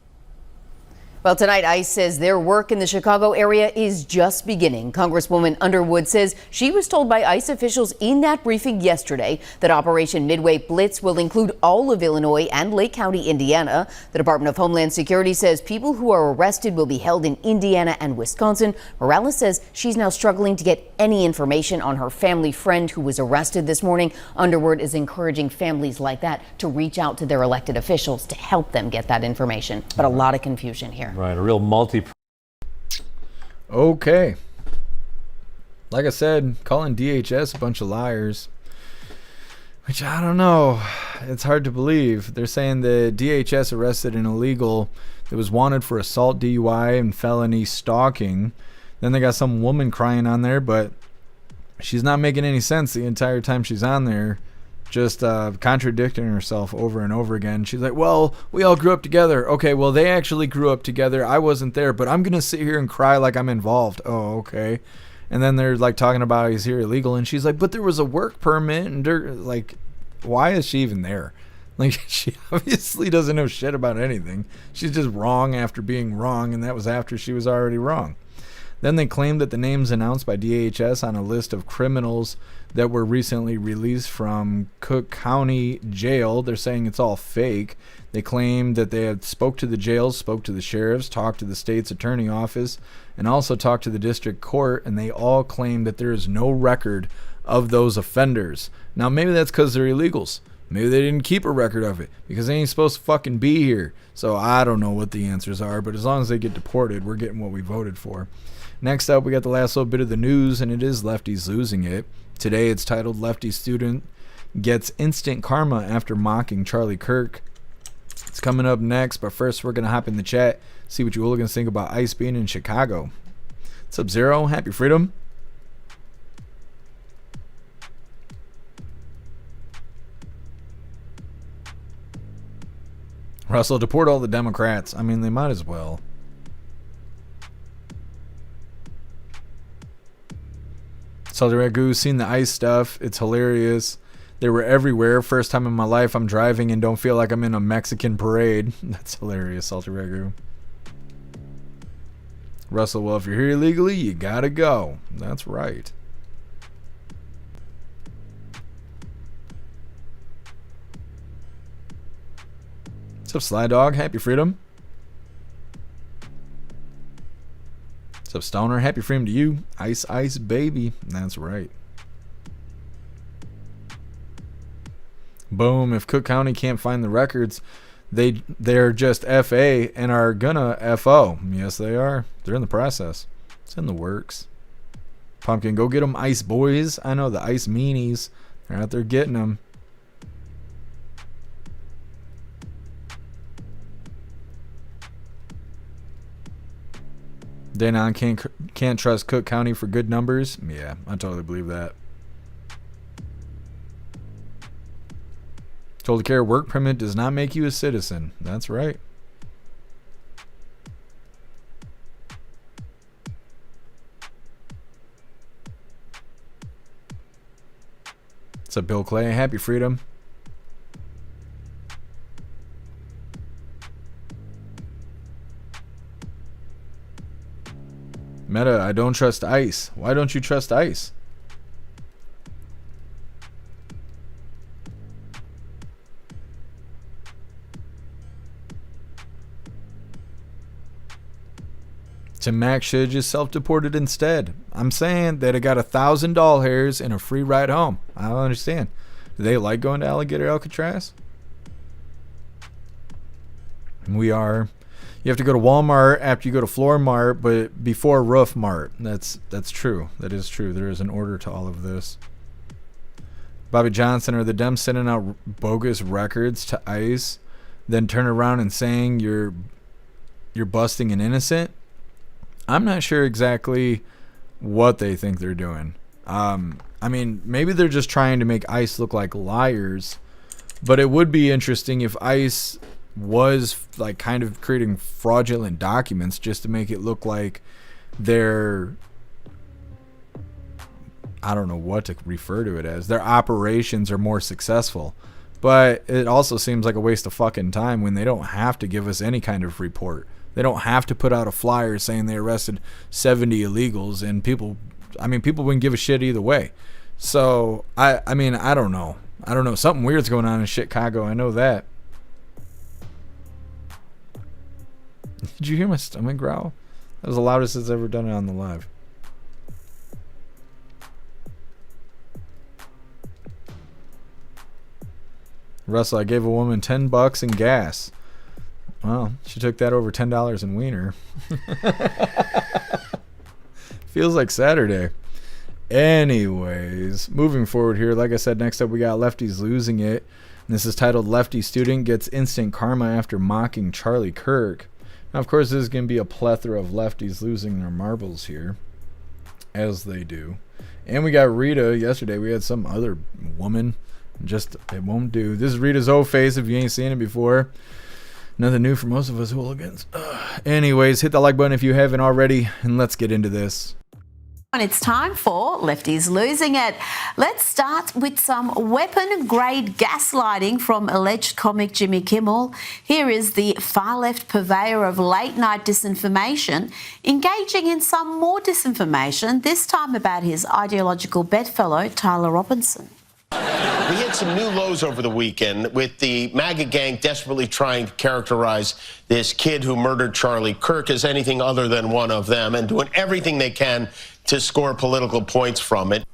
Well, tonight, ICE says their work in the Chicago area is just beginning. Congresswoman Underwood says she was told by ICE officials in that briefing yesterday that Operation Midway Blitz will include all of Illinois and Lake County, Indiana. The Department of Homeland Security says people who are arrested will be held in Indiana and Wisconsin. Morales says she's now struggling to get any information on her family friend who was arrested this morning. Underwood is encouraging families like that to reach out to their elected officials to help them get that information. But a lot of confusion here. Right, a real multi. Okay. Like I said, calling DHS a bunch of liars, which I don't know. It's hard to believe. They're saying the DHS arrested an illegal that was wanted for assault, DUI, and felony stalking. Then they got some woman crying on there, but she's not making any sense the entire time she's on there. Just contradicting herself over and over again. She's like, well, we all grew up together. Okay, well, they actually grew up together. I wasn't there, but I'm going to sit here and cry like I'm involved. Oh, okay. And then they're like talking about he's here illegal. And she's like, but there was a work permit. And like, why is she even there? Like, she obviously doesn't know shit about anything. She's just wrong after being wrong. And that was after she was already wrong. Then they claimed that the names announced by DHS on a list of criminals that were recently released from Cook County Jail, they're saying it's all fake. They claimed that they had spoke to the jails, spoke to the sheriffs, talked to the state's attorney office, and also talked to the district court, and they all claim that there is no record of those offenders. Now, maybe that's because they're illegals. Maybe they didn't keep a record of it because they ain't supposed to fucking be here. So I don't know what the answers are, but as long as they get deported, we're getting what we voted for. Next up, we got the last little bit of the news, and it is lefties losing it. Today, it's titled Lefty Student Gets Instant Karma After Mocking Charlie Kirk. It's coming up next, but first, we're going to hop in the chat, see what you hooligans think about ICE being in Chicago. What's up, Zero? Happy Freedom. Russell, deport all the Democrats. I mean, they might as well. Salty Ragu, seen the ICE stuff. It's hilarious. They were everywhere. First time in my life I'm driving and don't feel like I'm in a Mexican parade. That's hilarious, Salty Ragu. Russell, well, if you're here illegally, you gotta go. That's right. What's up, Sly Dog? Happy Freedom. What's up, Stoner? Happy Freedom to you. Ice, ice, baby. That's right. Boom. If Cook County can't find the records, they're just FA and are gonna FO. Yes, they are. They're in the process. It's in the works. Pumpkin, go get them, Ice Boys. I know the Ice Meanies. They're out there getting them. Danon can't trust Cook County for good numbers. Yeah, I totally believe that. Told to carry a work permit does not make you a citizen. That's right. What's up, Bill Clay? Happy freedom. Meta, I don't trust ICE. Why don't you trust ICE? Tim Mack should have just self-deported instead. I'm saying that it got $1,000 hairs and a free ride home. I don't understand. Do they like going to Alligator Alcatraz? You have to go to Walmart after you go to Floor Mart, but before Roof Mart. That's true. That is true. There is an order to all of this. Bobby Johnson, are the Dems sending out bogus records to ICE, then turn around and saying you're busting an innocent? I'm not sure exactly what they think they're doing. I mean, maybe they're just trying to make ICE look like liars, but it would be interesting if ICE was like kind of creating fraudulent documents just to make it look like their, I don't know what to refer to it as, their operations are more successful. But it also seems like a waste of fucking time when they don't have to give us any kind of report. They don't have to put out a flyer saying they arrested 70 illegals, and people wouldn't give a shit either way. So I mean, I don't know. Something weird's going on in Chicago. I know that. Did you hear my stomach growl? That was the loudest it's ever done it on the live. Russell, I gave a woman $10 in gas. Well, she took that over $10 in wiener. Feels like Saturday. Anyways, moving forward here, like I said, next up we got Lefties Losing It. And this is titled Lefty Student Gets Instant Karma After Mocking Charlie Kirk. Now, of course, there's going to be a plethora of lefties losing their marbles here, as they do. And we got Rita. Yesterday we had some other woman. Just, it won't do. This is Rita's O-Face if you ain't seen it before. Nothing new for most of us hooligans. Anyways, hit the like button if you haven't already, and let's get into this. And it's time for Lefties Losing It. Let's start with some weapon-grade gaslighting from alleged comic Jimmy Kimmel. Here is the far-left purveyor of late-night disinformation engaging in some more disinformation, this time about his ideological bedfellow Tyler Robinson. We hit some new lows over the weekend with the MAGA gang desperately trying to characterize this kid who murdered Charlie Kirk as anything other than one of them and doing everything they can to score political points from it.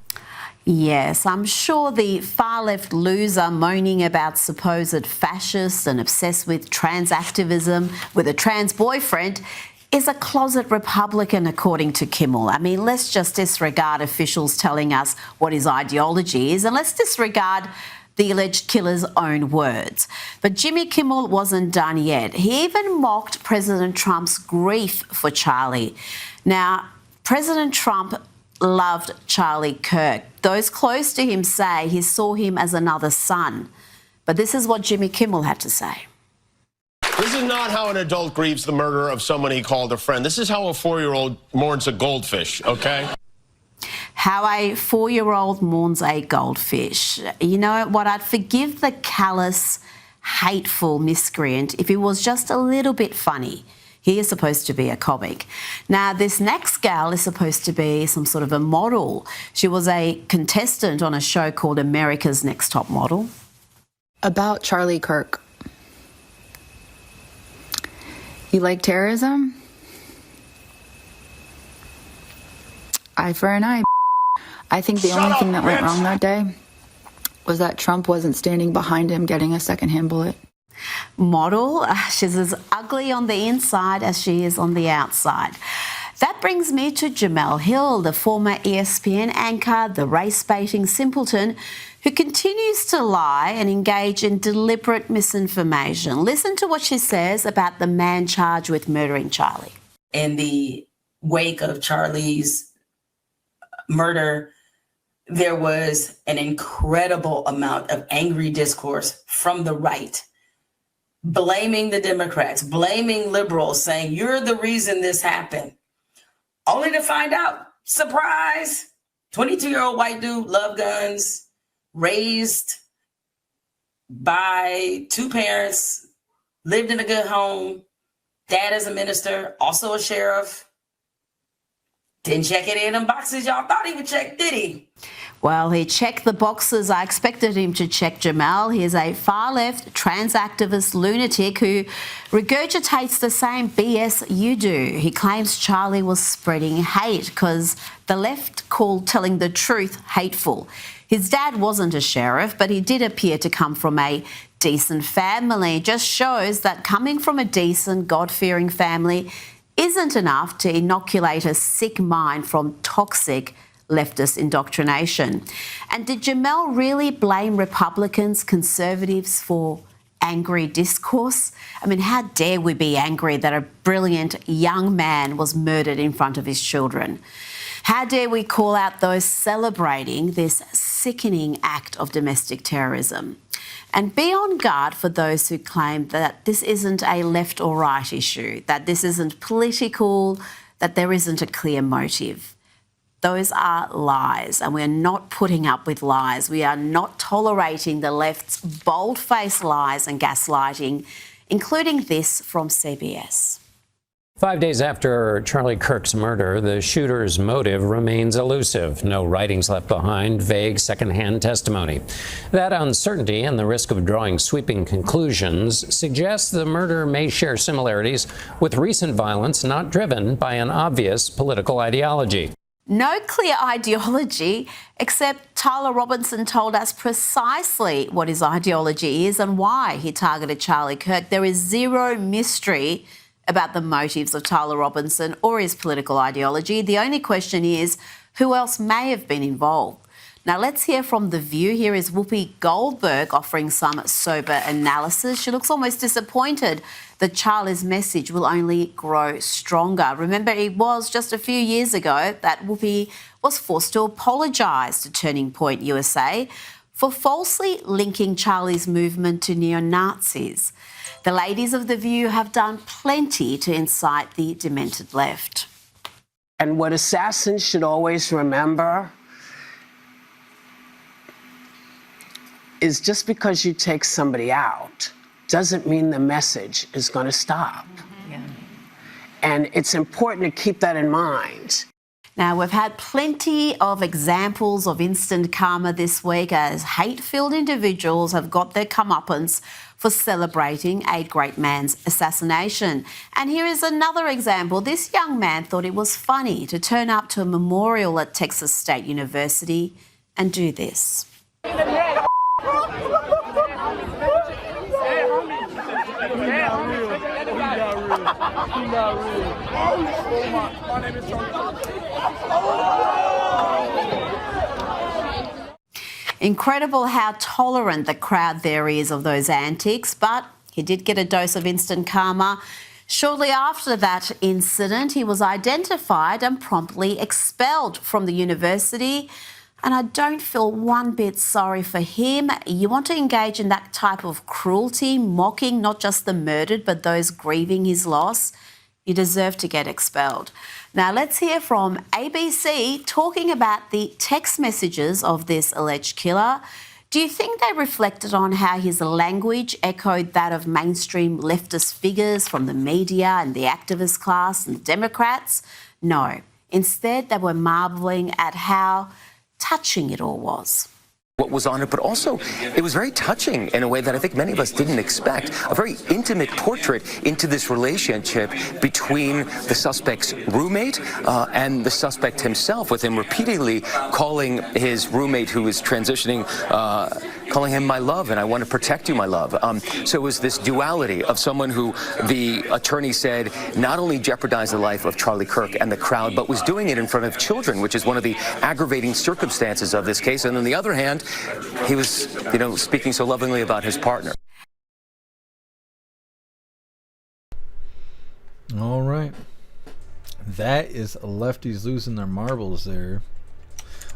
Yes, I'm sure the far-left loser moaning about supposed fascists and obsessed with trans activism with a trans boyfriend is a closet Republican, according to Kimmel. I mean, let's just disregard officials telling us what his ideology is, and let's disregard the alleged killer's own words. But Jimmy Kimmel wasn't done yet. He even mocked President Trump's grief for Charlie. Now, President Trump loved Charlie Kirk. Those close to him say he saw him as another son. But this is what Jimmy Kimmel had to say. This is not how an adult grieves the murder of someone he called a friend. This is how a 4-year-old mourns a goldfish, okay? How a 4-year-old mourns a goldfish. You know what? I'd forgive the callous, hateful miscreant if he was just a little bit funny. He is supposed to be a comic. Now, this next gal is supposed to be some sort of a model. She was a contestant on a show called America's Next Top Model. About Charlie Kirk. You like terrorism? Eye for an eye. I think the only thing that went wrong that day was that Trump wasn't standing behind him getting a secondhand bullet. Model, she's as ugly on the inside as she is on the outside. That brings me to Jemele Hill, the former ESPN anchor, the race-baiting simpleton, who continues to lie and engage in deliberate misinformation. Listen to what she says about the man charged with murdering Charlie. In the wake of Charlie's murder, there was an incredible amount of angry discourse from the right, blaming the Democrats, blaming liberals, saying, you're the reason this happened. Only to find out, surprise, 22-year-old white dude, loved guns, raised by two parents, lived in a good home, dad is a minister, also a sheriff. Didn't check any of them boxes y'all thought he would check, did he? Well, he checked the boxes I expected him to check, Jemele. He is a far-left, trans-activist lunatic who regurgitates the same BS you do. He claims Charlie was spreading hate because the left called telling the truth hateful. His dad wasn't a sheriff, but he did appear to come from a decent family. It just shows that coming from a decent, God-fearing family isn't enough to inoculate a sick mind from toxic leftist indoctrination. And did Jemele really blame Republicans, conservatives for angry discourse? I mean, how dare we be angry that a brilliant young man was murdered in front of his children? How dare we call out those celebrating this sickening act of domestic terrorism? And be on guard for those who claim that this isn't a left or right issue, that this isn't political, that there isn't a clear motive. Those are lies, and we're not putting up with lies. We are not tolerating the left's bold-faced lies and gaslighting, including this from CBS. 5 days after Charlie Kirk's murder, the shooter's motive remains elusive. No writings left behind, vague secondhand testimony. That uncertainty and the risk of drawing sweeping conclusions suggests the murder may share similarities with recent violence not driven by an obvious political ideology. No clear ideology, except Tyler Robinson told us precisely what his ideology is and why he targeted Charlie Kirk. There is zero mystery about the motives of Tyler Robinson or his political ideology. The only question is, who else may have been involved? Now let's hear from The View. Here is Whoopi Goldberg offering some sober analysis. She looks almost disappointed that Charlie's message will only grow stronger. Remember, it was just a few years ago that Whoopi was forced to apologise to Turning Point USA for falsely linking Charlie's movement to neo-Nazis. The ladies of The View have done plenty to incite the demented left. And what assassins should always remember is just because you take somebody out doesn't mean the message is going to stop. Yeah. And it's important to keep that in mind. Now, we've had plenty of examples of instant karma this week as hate-filled individuals have got their comeuppance for celebrating a great man's assassination. And here is another example. This young man thought it was funny to turn up to a memorial at Texas State University and do this. Incredible how tolerant the crowd there is of those antics, but he did get a dose of instant karma. Shortly after that incident, he was identified and promptly expelled from the university. And I don't feel one bit sorry for him. You want to engage in that type of cruelty, mocking not just the murdered, but those grieving his loss, you deserve to get expelled. Now let's hear from ABC talking about the text messages of this alleged killer. Do you think they reflected on how his language echoed that of mainstream leftist figures from the media and the activist class and the Democrats? No. Instead, they were marvelling at how touching it all was. What was on it, but also it was very touching in a way that I think many of us didn't expect. A very intimate portrait into this relationship between the suspect's roommate and the suspect himself, with him repeatedly calling his roommate, who was transitioning calling him my love, and I want to protect you, my love. So it was this duality of someone who the attorney said not only jeopardized the life of Charlie Kirk and the crowd, but was doing it in front of children, which is one of the aggravating circumstances of this case. And on the other hand, he was, speaking so lovingly about his partner. All right. That is lefties losing their marbles there.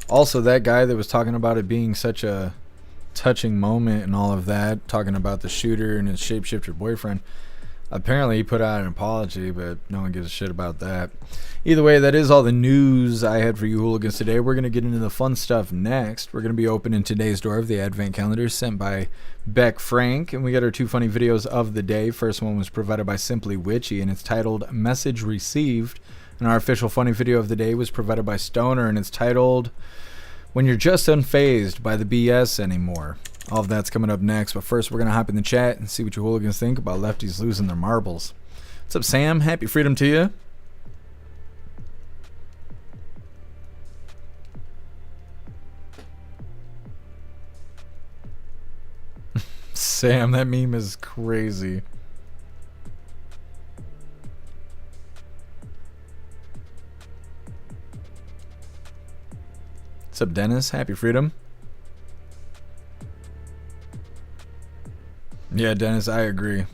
Also, that guy that was talking about it being such a touching moment and all of that, talking about the shooter and his shapeshifter boyfriend, apparently he put out an apology, but no one gives a shit about that. Either way, that is all the news I had for you hooligans today. We're going to get into the fun stuff next. We're going to be opening today's door of the Advent Calendar sent by Beck Frank, and we got our 2 funny videos of the day. First one was provided by Simply Witchy, and it's titled Message Received. And our official funny video of the day was provided by Stoner, and it's titled When You're Just Unfazed by the BS Anymore. All of that's coming up next, but first we're going to hop in the chat and see what you hooligans think about lefties losing their marbles. What's up, Sam? Happy freedom to you. Sam, that meme is crazy. What's up, Dennis? Happy freedom. Yeah, Dennis, I agree.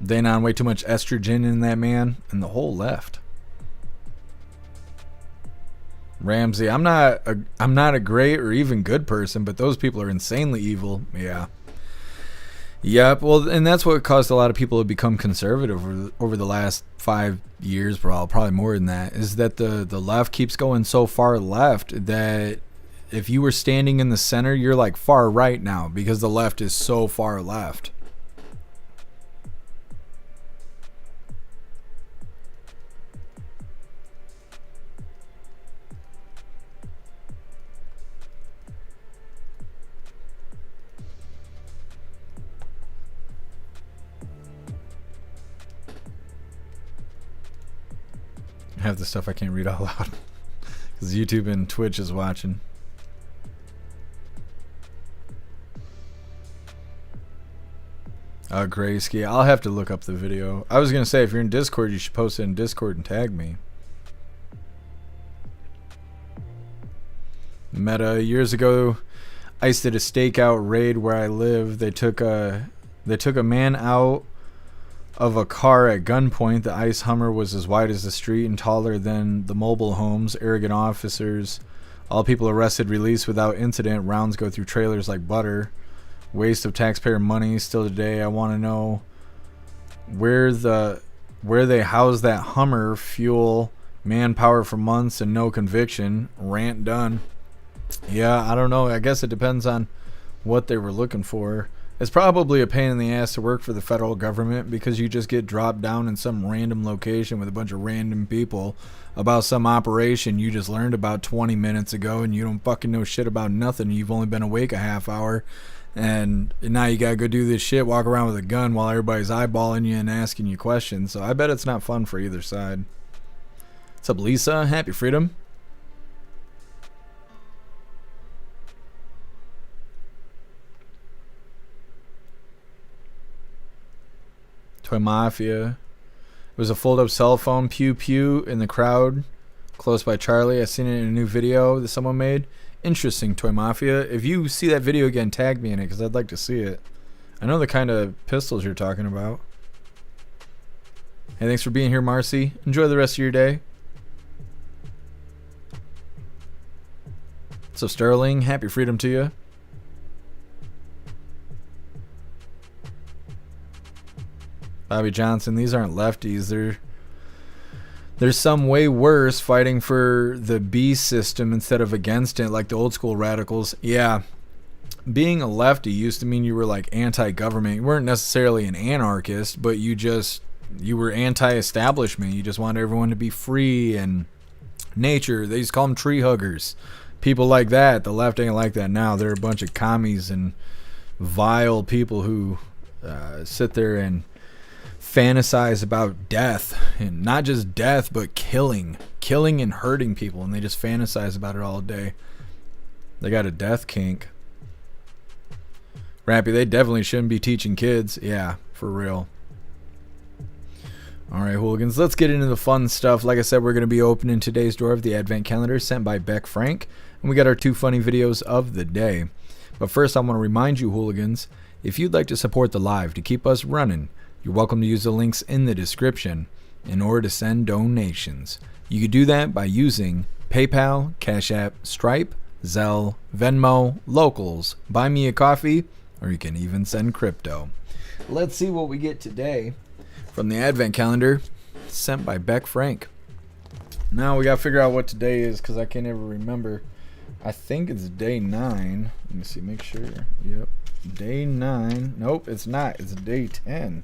Danon, way too much estrogen in that man, and the whole left. Ramsey, I'm not a great or even good person, but those people are insanely evil. Yeah. Yep. Well, and that's what caused a lot of people to become conservative over the last 5 years, probably more than that, is that the left keeps going so far left that if you were standing in the center, you're like far right now because the left is so far left. Half the stuff I can't read out loud because YouTube and Twitch is watching. Graysky, I'll have to look up the video. I was gonna say, if you're in Discord, you should post it in Discord and tag me. Meta, years ago, ICE did a stakeout raid where I live. They took a man out of a car at gunpoint. The ICE Hummer was as wide as the street and taller than the mobile homes. Arrogant officers. All people arrested released without incident. Rounds go through trailers like butter. Waste of taxpayer money. Still today, I want to know where they house that Hummer. Fuel, manpower for months and no conviction. Rant done. Yeah, I don't know. I guess it depends on what they were looking for. It's probably a pain in the ass to work for the federal government because you just get dropped down in some random location with a bunch of random people about some operation you just learned about 20 minutes ago, and you don't fucking know shit about nothing. You've only been awake a half hour, and now you gotta go do this shit, walk around with a gun while everybody's eyeballing you and asking you questions. So I bet it's not fun for either side. What's up, Lisa? Happy freedom. Toy Mafia. It was a fold-up cell phone. Pew pew in the crowd close by Charlie. I seen it in a new video that someone made. Interesting, Toy Mafia. If you see that video again, tag me in it because I'd like to see it. I know the kind of pistols you're talking about. Hey, thanks for being here, Marcy. Enjoy the rest of your day. So Sterling, happy freedom to you. Bobby Johnson, these aren't lefties. There's some way worse fighting for the B system instead of against it, like the old school radicals. Yeah, being a lefty used to mean you were like anti-government. You weren't necessarily an anarchist, but you were anti-establishment. You just wanted everyone to be free and nature. They used to call them tree huggers. People like that. The left ain't like that now. They're a bunch of commies and vile people who sit there and fantasize about death, and not just death but killing and hurting people, and they just fantasize about it all day. They got a death kink. Rappy, they definitely shouldn't be teaching kids. Yeah, for real. All right, hooligans, let's get into the fun stuff. Like I said, we're going to be opening today's door of the Advent Calendar sent by Beck Frank, and we got our 2 funny videos of the day. But first, I want to remind you, hooligans, if you'd like to support the live to keep us running, you're welcome to use the links in the description in order to send donations. You can do that by using PayPal, Cash App, Stripe, Zelle, Venmo, Locals, Buy Me a Coffee, or you can even send crypto. Let's see what we get today from the Advent Calendar sent by Beck Frank. Now we got to figure out what today is because I can't ever remember. I think it's day 9. Let me see, make sure. Yep. Day 9. Nope, it's not. It's day 10.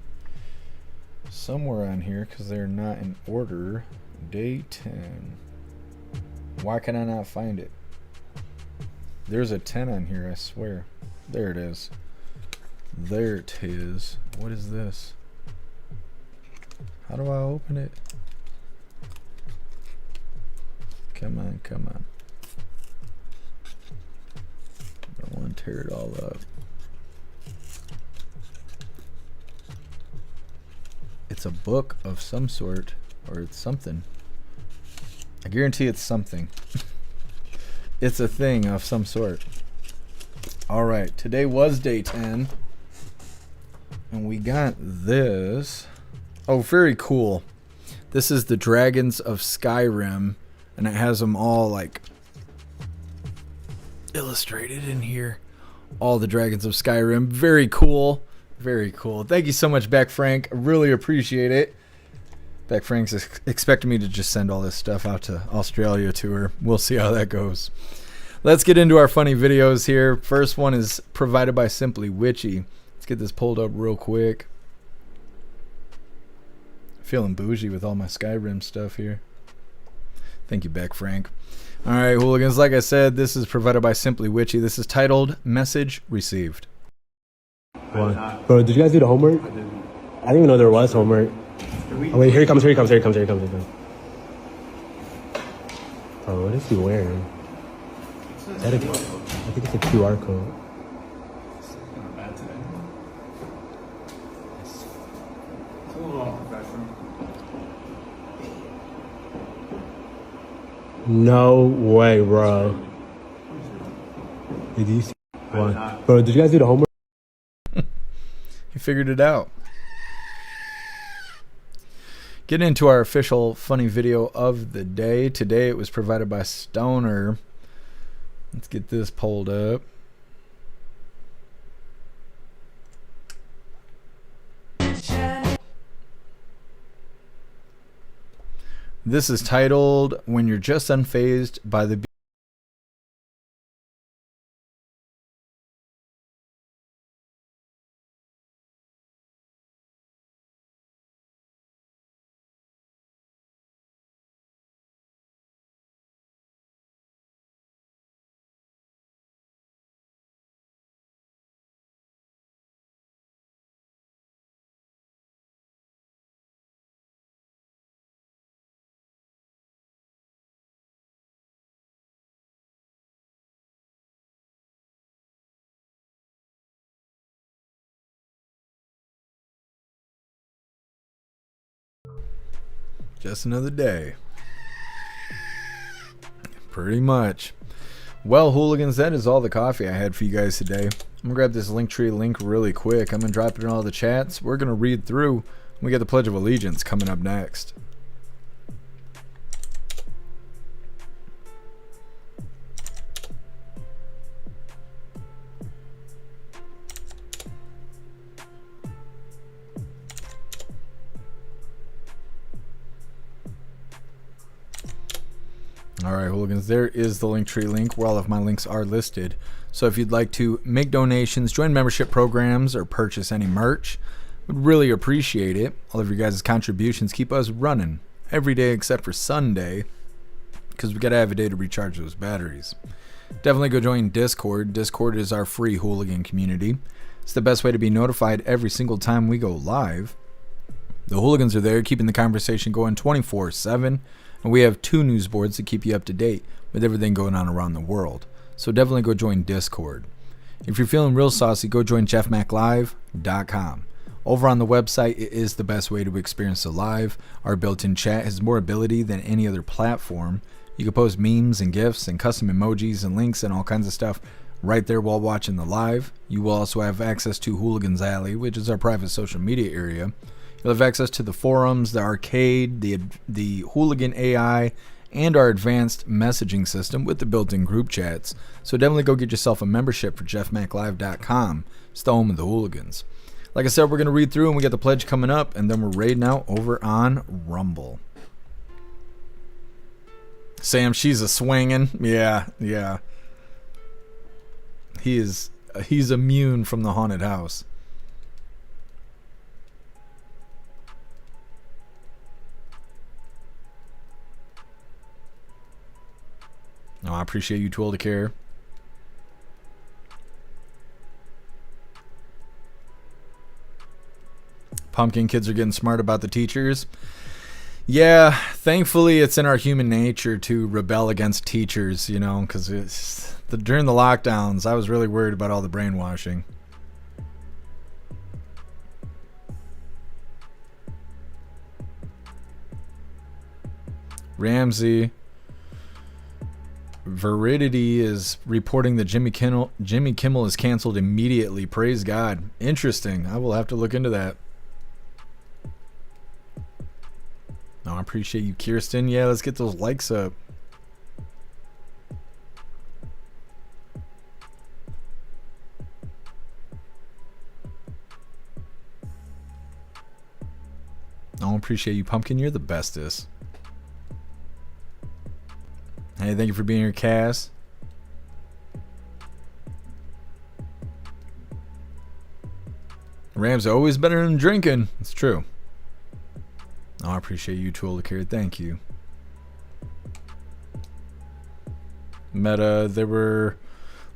Somewhere on here because they're not in order. Day 10. Why can I not find it? There's a 10 on here, I swear. There it is. There it is. What is this? How do I open it? Come on, come on. I don't want to tear it all up. It's a book of some sort, or it's something. I guarantee it's something. It's a thing of some sort. Alright, today was day 10. And we got this. Oh, very cool. This is the Dragons of Skyrim, and it has them all like illustrated in here. All the Dragons of Skyrim. Very cool. Very cool. Thank you so much, Beck Frank. I really appreciate it. Beck Frank's expecting me to just send all this stuff out to Australia to her. We'll see how that goes. Let's get into our funny videos here. First one is provided by Simply Witchy. Let's get this pulled up real quick. Feeling bougie with all my Skyrim stuff here. Thank you, Beck Frank. Alright, hooligans, like I said, this is provided by Simply Witchy. This is titled Message Received. What? Bro, did you guys do the homework? I didn't even know there was homework. Oh wait, here he comes, here he comes, here he comes, here he comes, here he comes. Oh, what is he wearing? Is that I think it's a QR code. No way, bro. Did you see what? Bro, did you guys do the homework? He figured it out. Getting into our official funny video of the day. Today it was provided by Stoner. Let's get this pulled up. This is titled When You're Just Unfazed by the Just another day. Pretty much. Well, hooligans, that is all the coffee I had for you guys today. I'm going to grab this Linktree link really quick. I'm going to drop it in all the chats. We're going to read through. We got the Pledge of Allegiance coming up next. Alright, hooligans, there is the Linktree link where all of my links are listed. So if you'd like to make donations, join membership programs, or purchase any merch, would really appreciate it. All of your guys' contributions keep us running every day except for Sunday, because we got to have a day to recharge those batteries. Definitely go join Discord. Discord is our free hooligan community. It's the best way to be notified every single time we go live. The hooligans are there keeping the conversation going 24/7. And we have 2 news boards to keep you up to date with everything going on around the world. So definitely go join Discord. If you're feeling real saucy, go join jeffmaclive.com. Over on the website, it is the best way to experience the live. Our built-in chat has more ability than any other platform. You can post memes and GIFs and custom emojis and links and all kinds of stuff right there while watching the live. You will also have access to Hooligans Alley, which is our private social media area. You'll have access to the forums, the arcade, the Hooligan AI, and our advanced messaging system with the built-in group chats. So definitely go get yourself a membership for jeffmaclive.com. It's the home of the Hooligans. Like I said, we're going to read through and we got the pledge coming up, and then we're raiding out over on Rumble. Sam, she's a swinging. Yeah. He's immune from the haunted house. No, I appreciate you, Tool to Care. Pumpkin kids are getting smart about the teachers. Yeah, thankfully it's in our human nature to rebel against teachers, you know, because during the lockdowns, I was really worried about all the brainwashing. Ramsey. Veridity is reporting that Jimmy Kimmel is canceled immediately. Praise God. Interesting. I will have to look into that. No, I appreciate you, Kirsten. Yeah, let's get those likes up. I appreciate you, Pumpkin. You're the bestest. Hey, thank you for being here, Cass. Rams are always better than drinking. It's true. Oh, I appreciate you, Tool to Care. Thank you. Meta, they were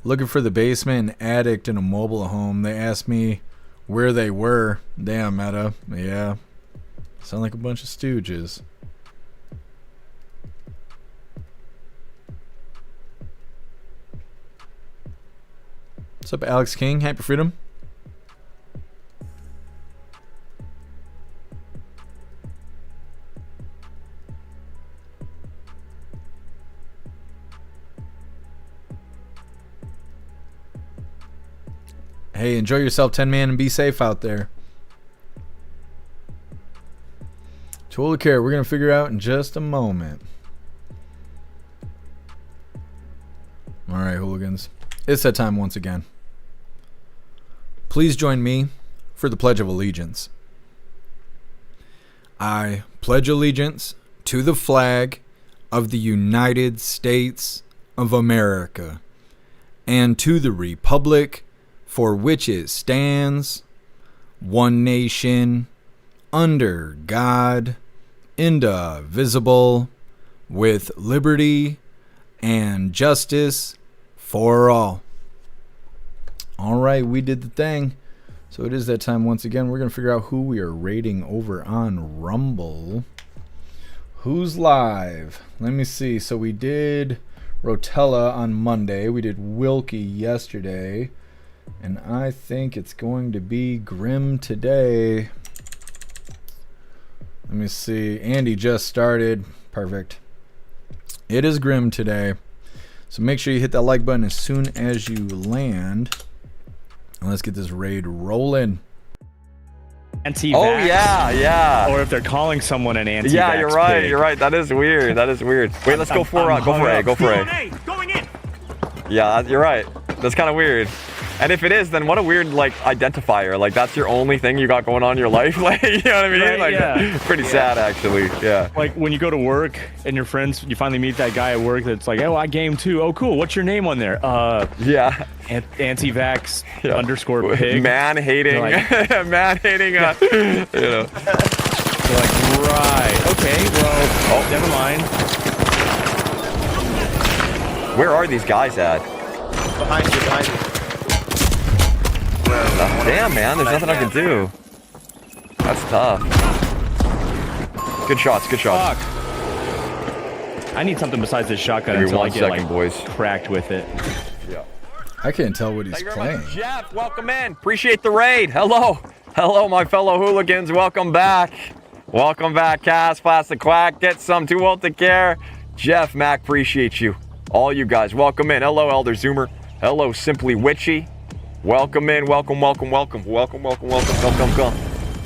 looking for the basement and attic in a mobile home. They asked me where they were. Damn, Meta. Yeah. Sound like a bunch of stooges. What's up, Alex King? Happy Freedom. Hey, enjoy yourself, 10 man, and be safe out there. Tool of Care, we're going to figure out in just a moment. All right, hooligans. It's that time once again. Please join me for the Pledge of Allegiance. I pledge allegiance to the flag of the United States of America and to the republic for which it stands, one nation, under God, indivisible, with liberty and justice for all. All right, we did the thing. So it is that time once again. We're going to figure out who we are rating over on Rumble. Who's live? Let me see. So we did Rotella on Monday. We did Wilkie yesterday. And I think it's going to be Grim today. Let me see. Andy just started. Perfect. It is Grim today. So make sure you hit that like button as soon as you land. And let's get this raid rolling. Anti-vax. Oh yeah. Or if they're calling someone an anti-vax. Yeah, you're right. pig. You're right. That is weird. Wait, let's go for A. Go for A. Going in. Yeah, you're right. That's kind of weird. And if it is, then what a weird identifier. Like that's your only thing you got going on in your life. Like you know what I mean? Right, yeah. Pretty sad actually. Yeah. Like when you go to work and your friends, you finally meet that guy at work that's like, oh, I game too. Oh, cool. What's your name on there? Yeah. Anti-vax _ pig. Man-hating. Like, man-hating. You know. You're like, right. Okay. Well, never mind. Where are these guys at? Behind you. Damn, man. There's nothing I can do. That's tough. Good shots. Fuck. I need something besides this shotgun Maybe until I 1 get second, boys. cracked with it. Yeah. I can't tell what he's Thank you very playing. much, Jeff. Welcome in. Appreciate the raid. Hello. Hello, my fellow hooligans. Welcome back. Welcome back, Cass, Plastic Quack. Get some Too Old to Care. Jeff, Mac, appreciate you. All you guys, welcome in. Hello, Elder Zoomer. Hello, Simply Witchy. Welcome in. Welcome, welcome, welcome. Welcome, welcome, welcome. Come.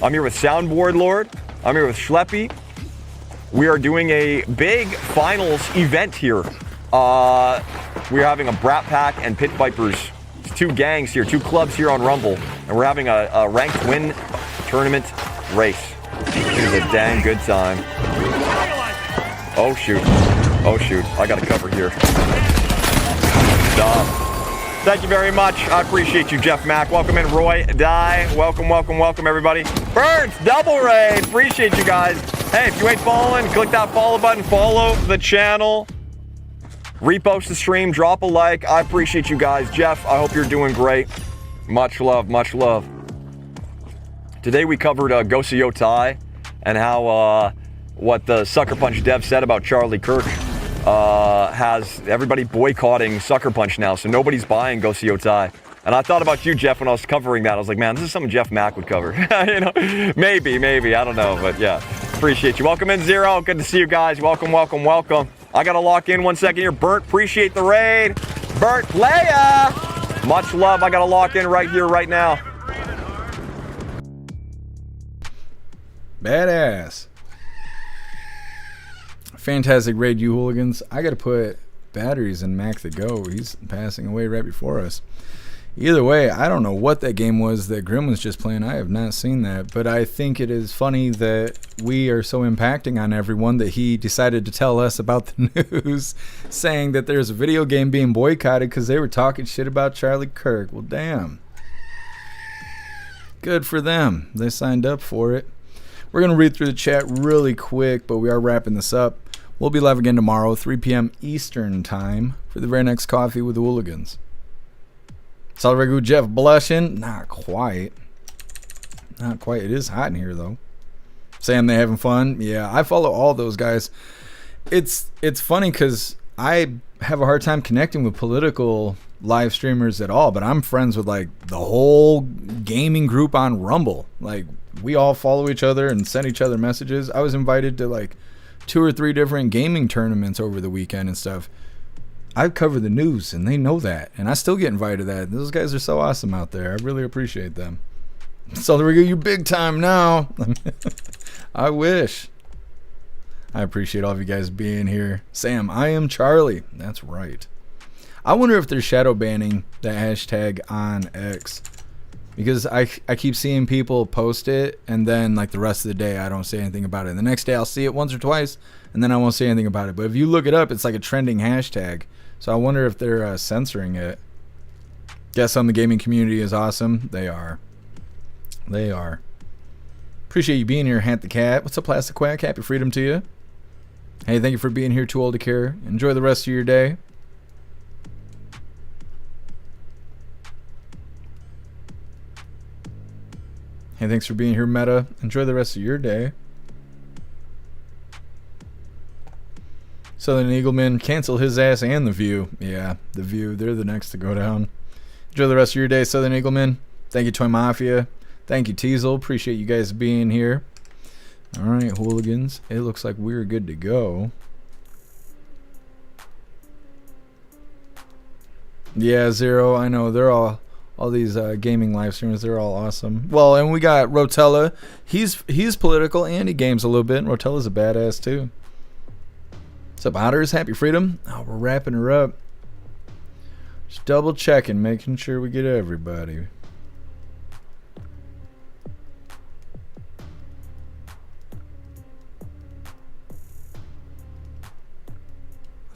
I'm here with Soundboard Lord. I'm here with Schleppy. We are doing a big finals event here. We're having a Brat Pack and Pit Vipers. It's 2 gangs here, 2 clubs here on Rumble. And we're having a ranked win tournament race. It is a dang good time. Oh shoot. Oh shoot. I got a cover here. Stop. Thank you very much. I appreciate you, Jeff Mack. Welcome in, Roy Die. Welcome, welcome, welcome, everybody. Burns, double raid. Appreciate you guys. Hey, if you ain't following, click that follow button. Follow the channel. Repost the stream. Drop a like. I appreciate you guys. Jeff, I hope you're doing great. Much love, much love. Today we covered Gosu Yotai and how what the Sucker Punch dev said about Charlie Kirk has everybody boycotting Sucker Punch now, so nobody's buying Gosu Yotai. And I thought about you, Jeff, when I was covering that. I was like, man, this is something Jeff Mack would cover. You know, maybe, I don't know, but yeah, appreciate you. Welcome in, Zero. Good to see you guys. Welcome, welcome, welcome. I gotta lock in 1 second here. Bert, appreciate the raid. Bert, Leia, much love. I gotta lock in right here, right now. Badass. Fantastic raid, you hooligans. I gotta put batteries in Mac the Go. He's passing away right before us. Either way, I don't know what that game was that Grim was just playing. I have not seen that, but I think it is funny that we are so impacting on everyone that he decided to tell us about the news, saying that there's a video game being boycotted because they were talking shit about Charlie Kirk. Well, damn. Good for them. They signed up for it. We're going to read through the chat really quick, but we are wrapping this up. We'll be live again tomorrow, 3 p.m. Eastern time, for the very next Coffee with the Hooligans. Salregu Jeff blushing? Not quite. Not quite. It is hot in here, though. Sam, they having fun? Yeah, I follow all those guys. It's funny because I have a hard time connecting with political live streamers at all, but I'm friends with, like, the whole gaming group on Rumble. Like, we all follow each other and send each other messages. I was invited to, like, 2 or 3 different gaming tournaments over the weekend and stuff. I cover the news, and they know that, and I still get invited to that. Those guys are so awesome out there. I really appreciate them. So there we go. You big time now. I wish. I appreciate all of you guys being here. Sam, I am Charlie. That's right. I wonder if they're shadow banning the hashtag on X, because I keep seeing people post it, and then like the rest of the day I don't say anything about it. And the next day I'll see it once or twice, and then I won't say anything about it. But if you look it up, it's like a trending hashtag. So I wonder if they're censoring it. Guess some of the gaming community is awesome. They are. They are. Appreciate you being here, Hant the Cat. What's up, Plastic Quack? Happy freedom to you. Hey, thank you for being here, Too Old to Care. Enjoy the rest of your day. Hey, thanks for being here, Meta. Enjoy the rest of your day. Southern Eagleman, cancel his ass and The View. Yeah, The View, they're the next to go down. Enjoy the rest of your day, Southern Eagleman. Thank you, Toy Mafia. Thank you, Teasel. Appreciate you guys being here. All right, hooligans. It looks like we're good to go. Yeah, Zero, I know. They're all these gaming live streamers, they're all awesome. Well, and we got Rotella. He's political and he games a little bit, and Rotella's a badass too. What's up, Otters? Happy freedom. Oh, we're wrapping her up. Just double checking, making sure we get everybody.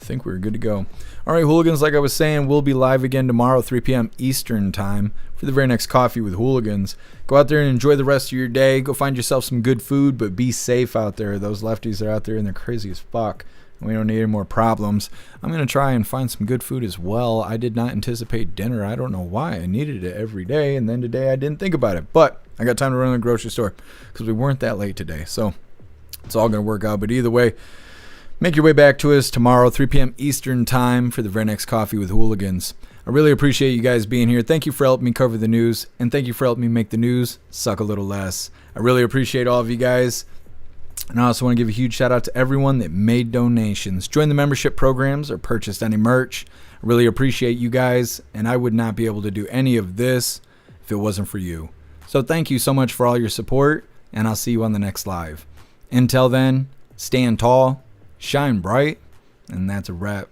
I think we're good to go. All right, hooligans, like I was saying, we'll be live again tomorrow, 3 p.m. Eastern time for the very next Coffee with Hooligans. Go out there and enjoy the rest of your day. Go find yourself some good food, but be safe out there. Those lefties are out there and they're crazy as fuck. We don't need any more problems. I'm going to try and find some good food as well. I did not anticipate dinner. I don't know why. I needed it every day, and then today I didn't think about it. But I got time to run to the grocery store because we weren't that late today. So it's all going to work out. But either way, Make your way back to us tomorrow, 3 p.m. Eastern time for the very next Coffee with Hooligans. I really appreciate you guys being here. Thank you for helping me cover the news, and thank you for helping me make the news suck a little less. I really appreciate all of you guys. And I also want to give a huge shout out to everyone that made donations, joined the membership programs, or purchased any merch. I really appreciate you guys, and I would not be able to do any of this if it wasn't for you. So thank you so much for all your support, and I'll see you on the next live. Until then, stand tall, shine bright, and that's a wrap.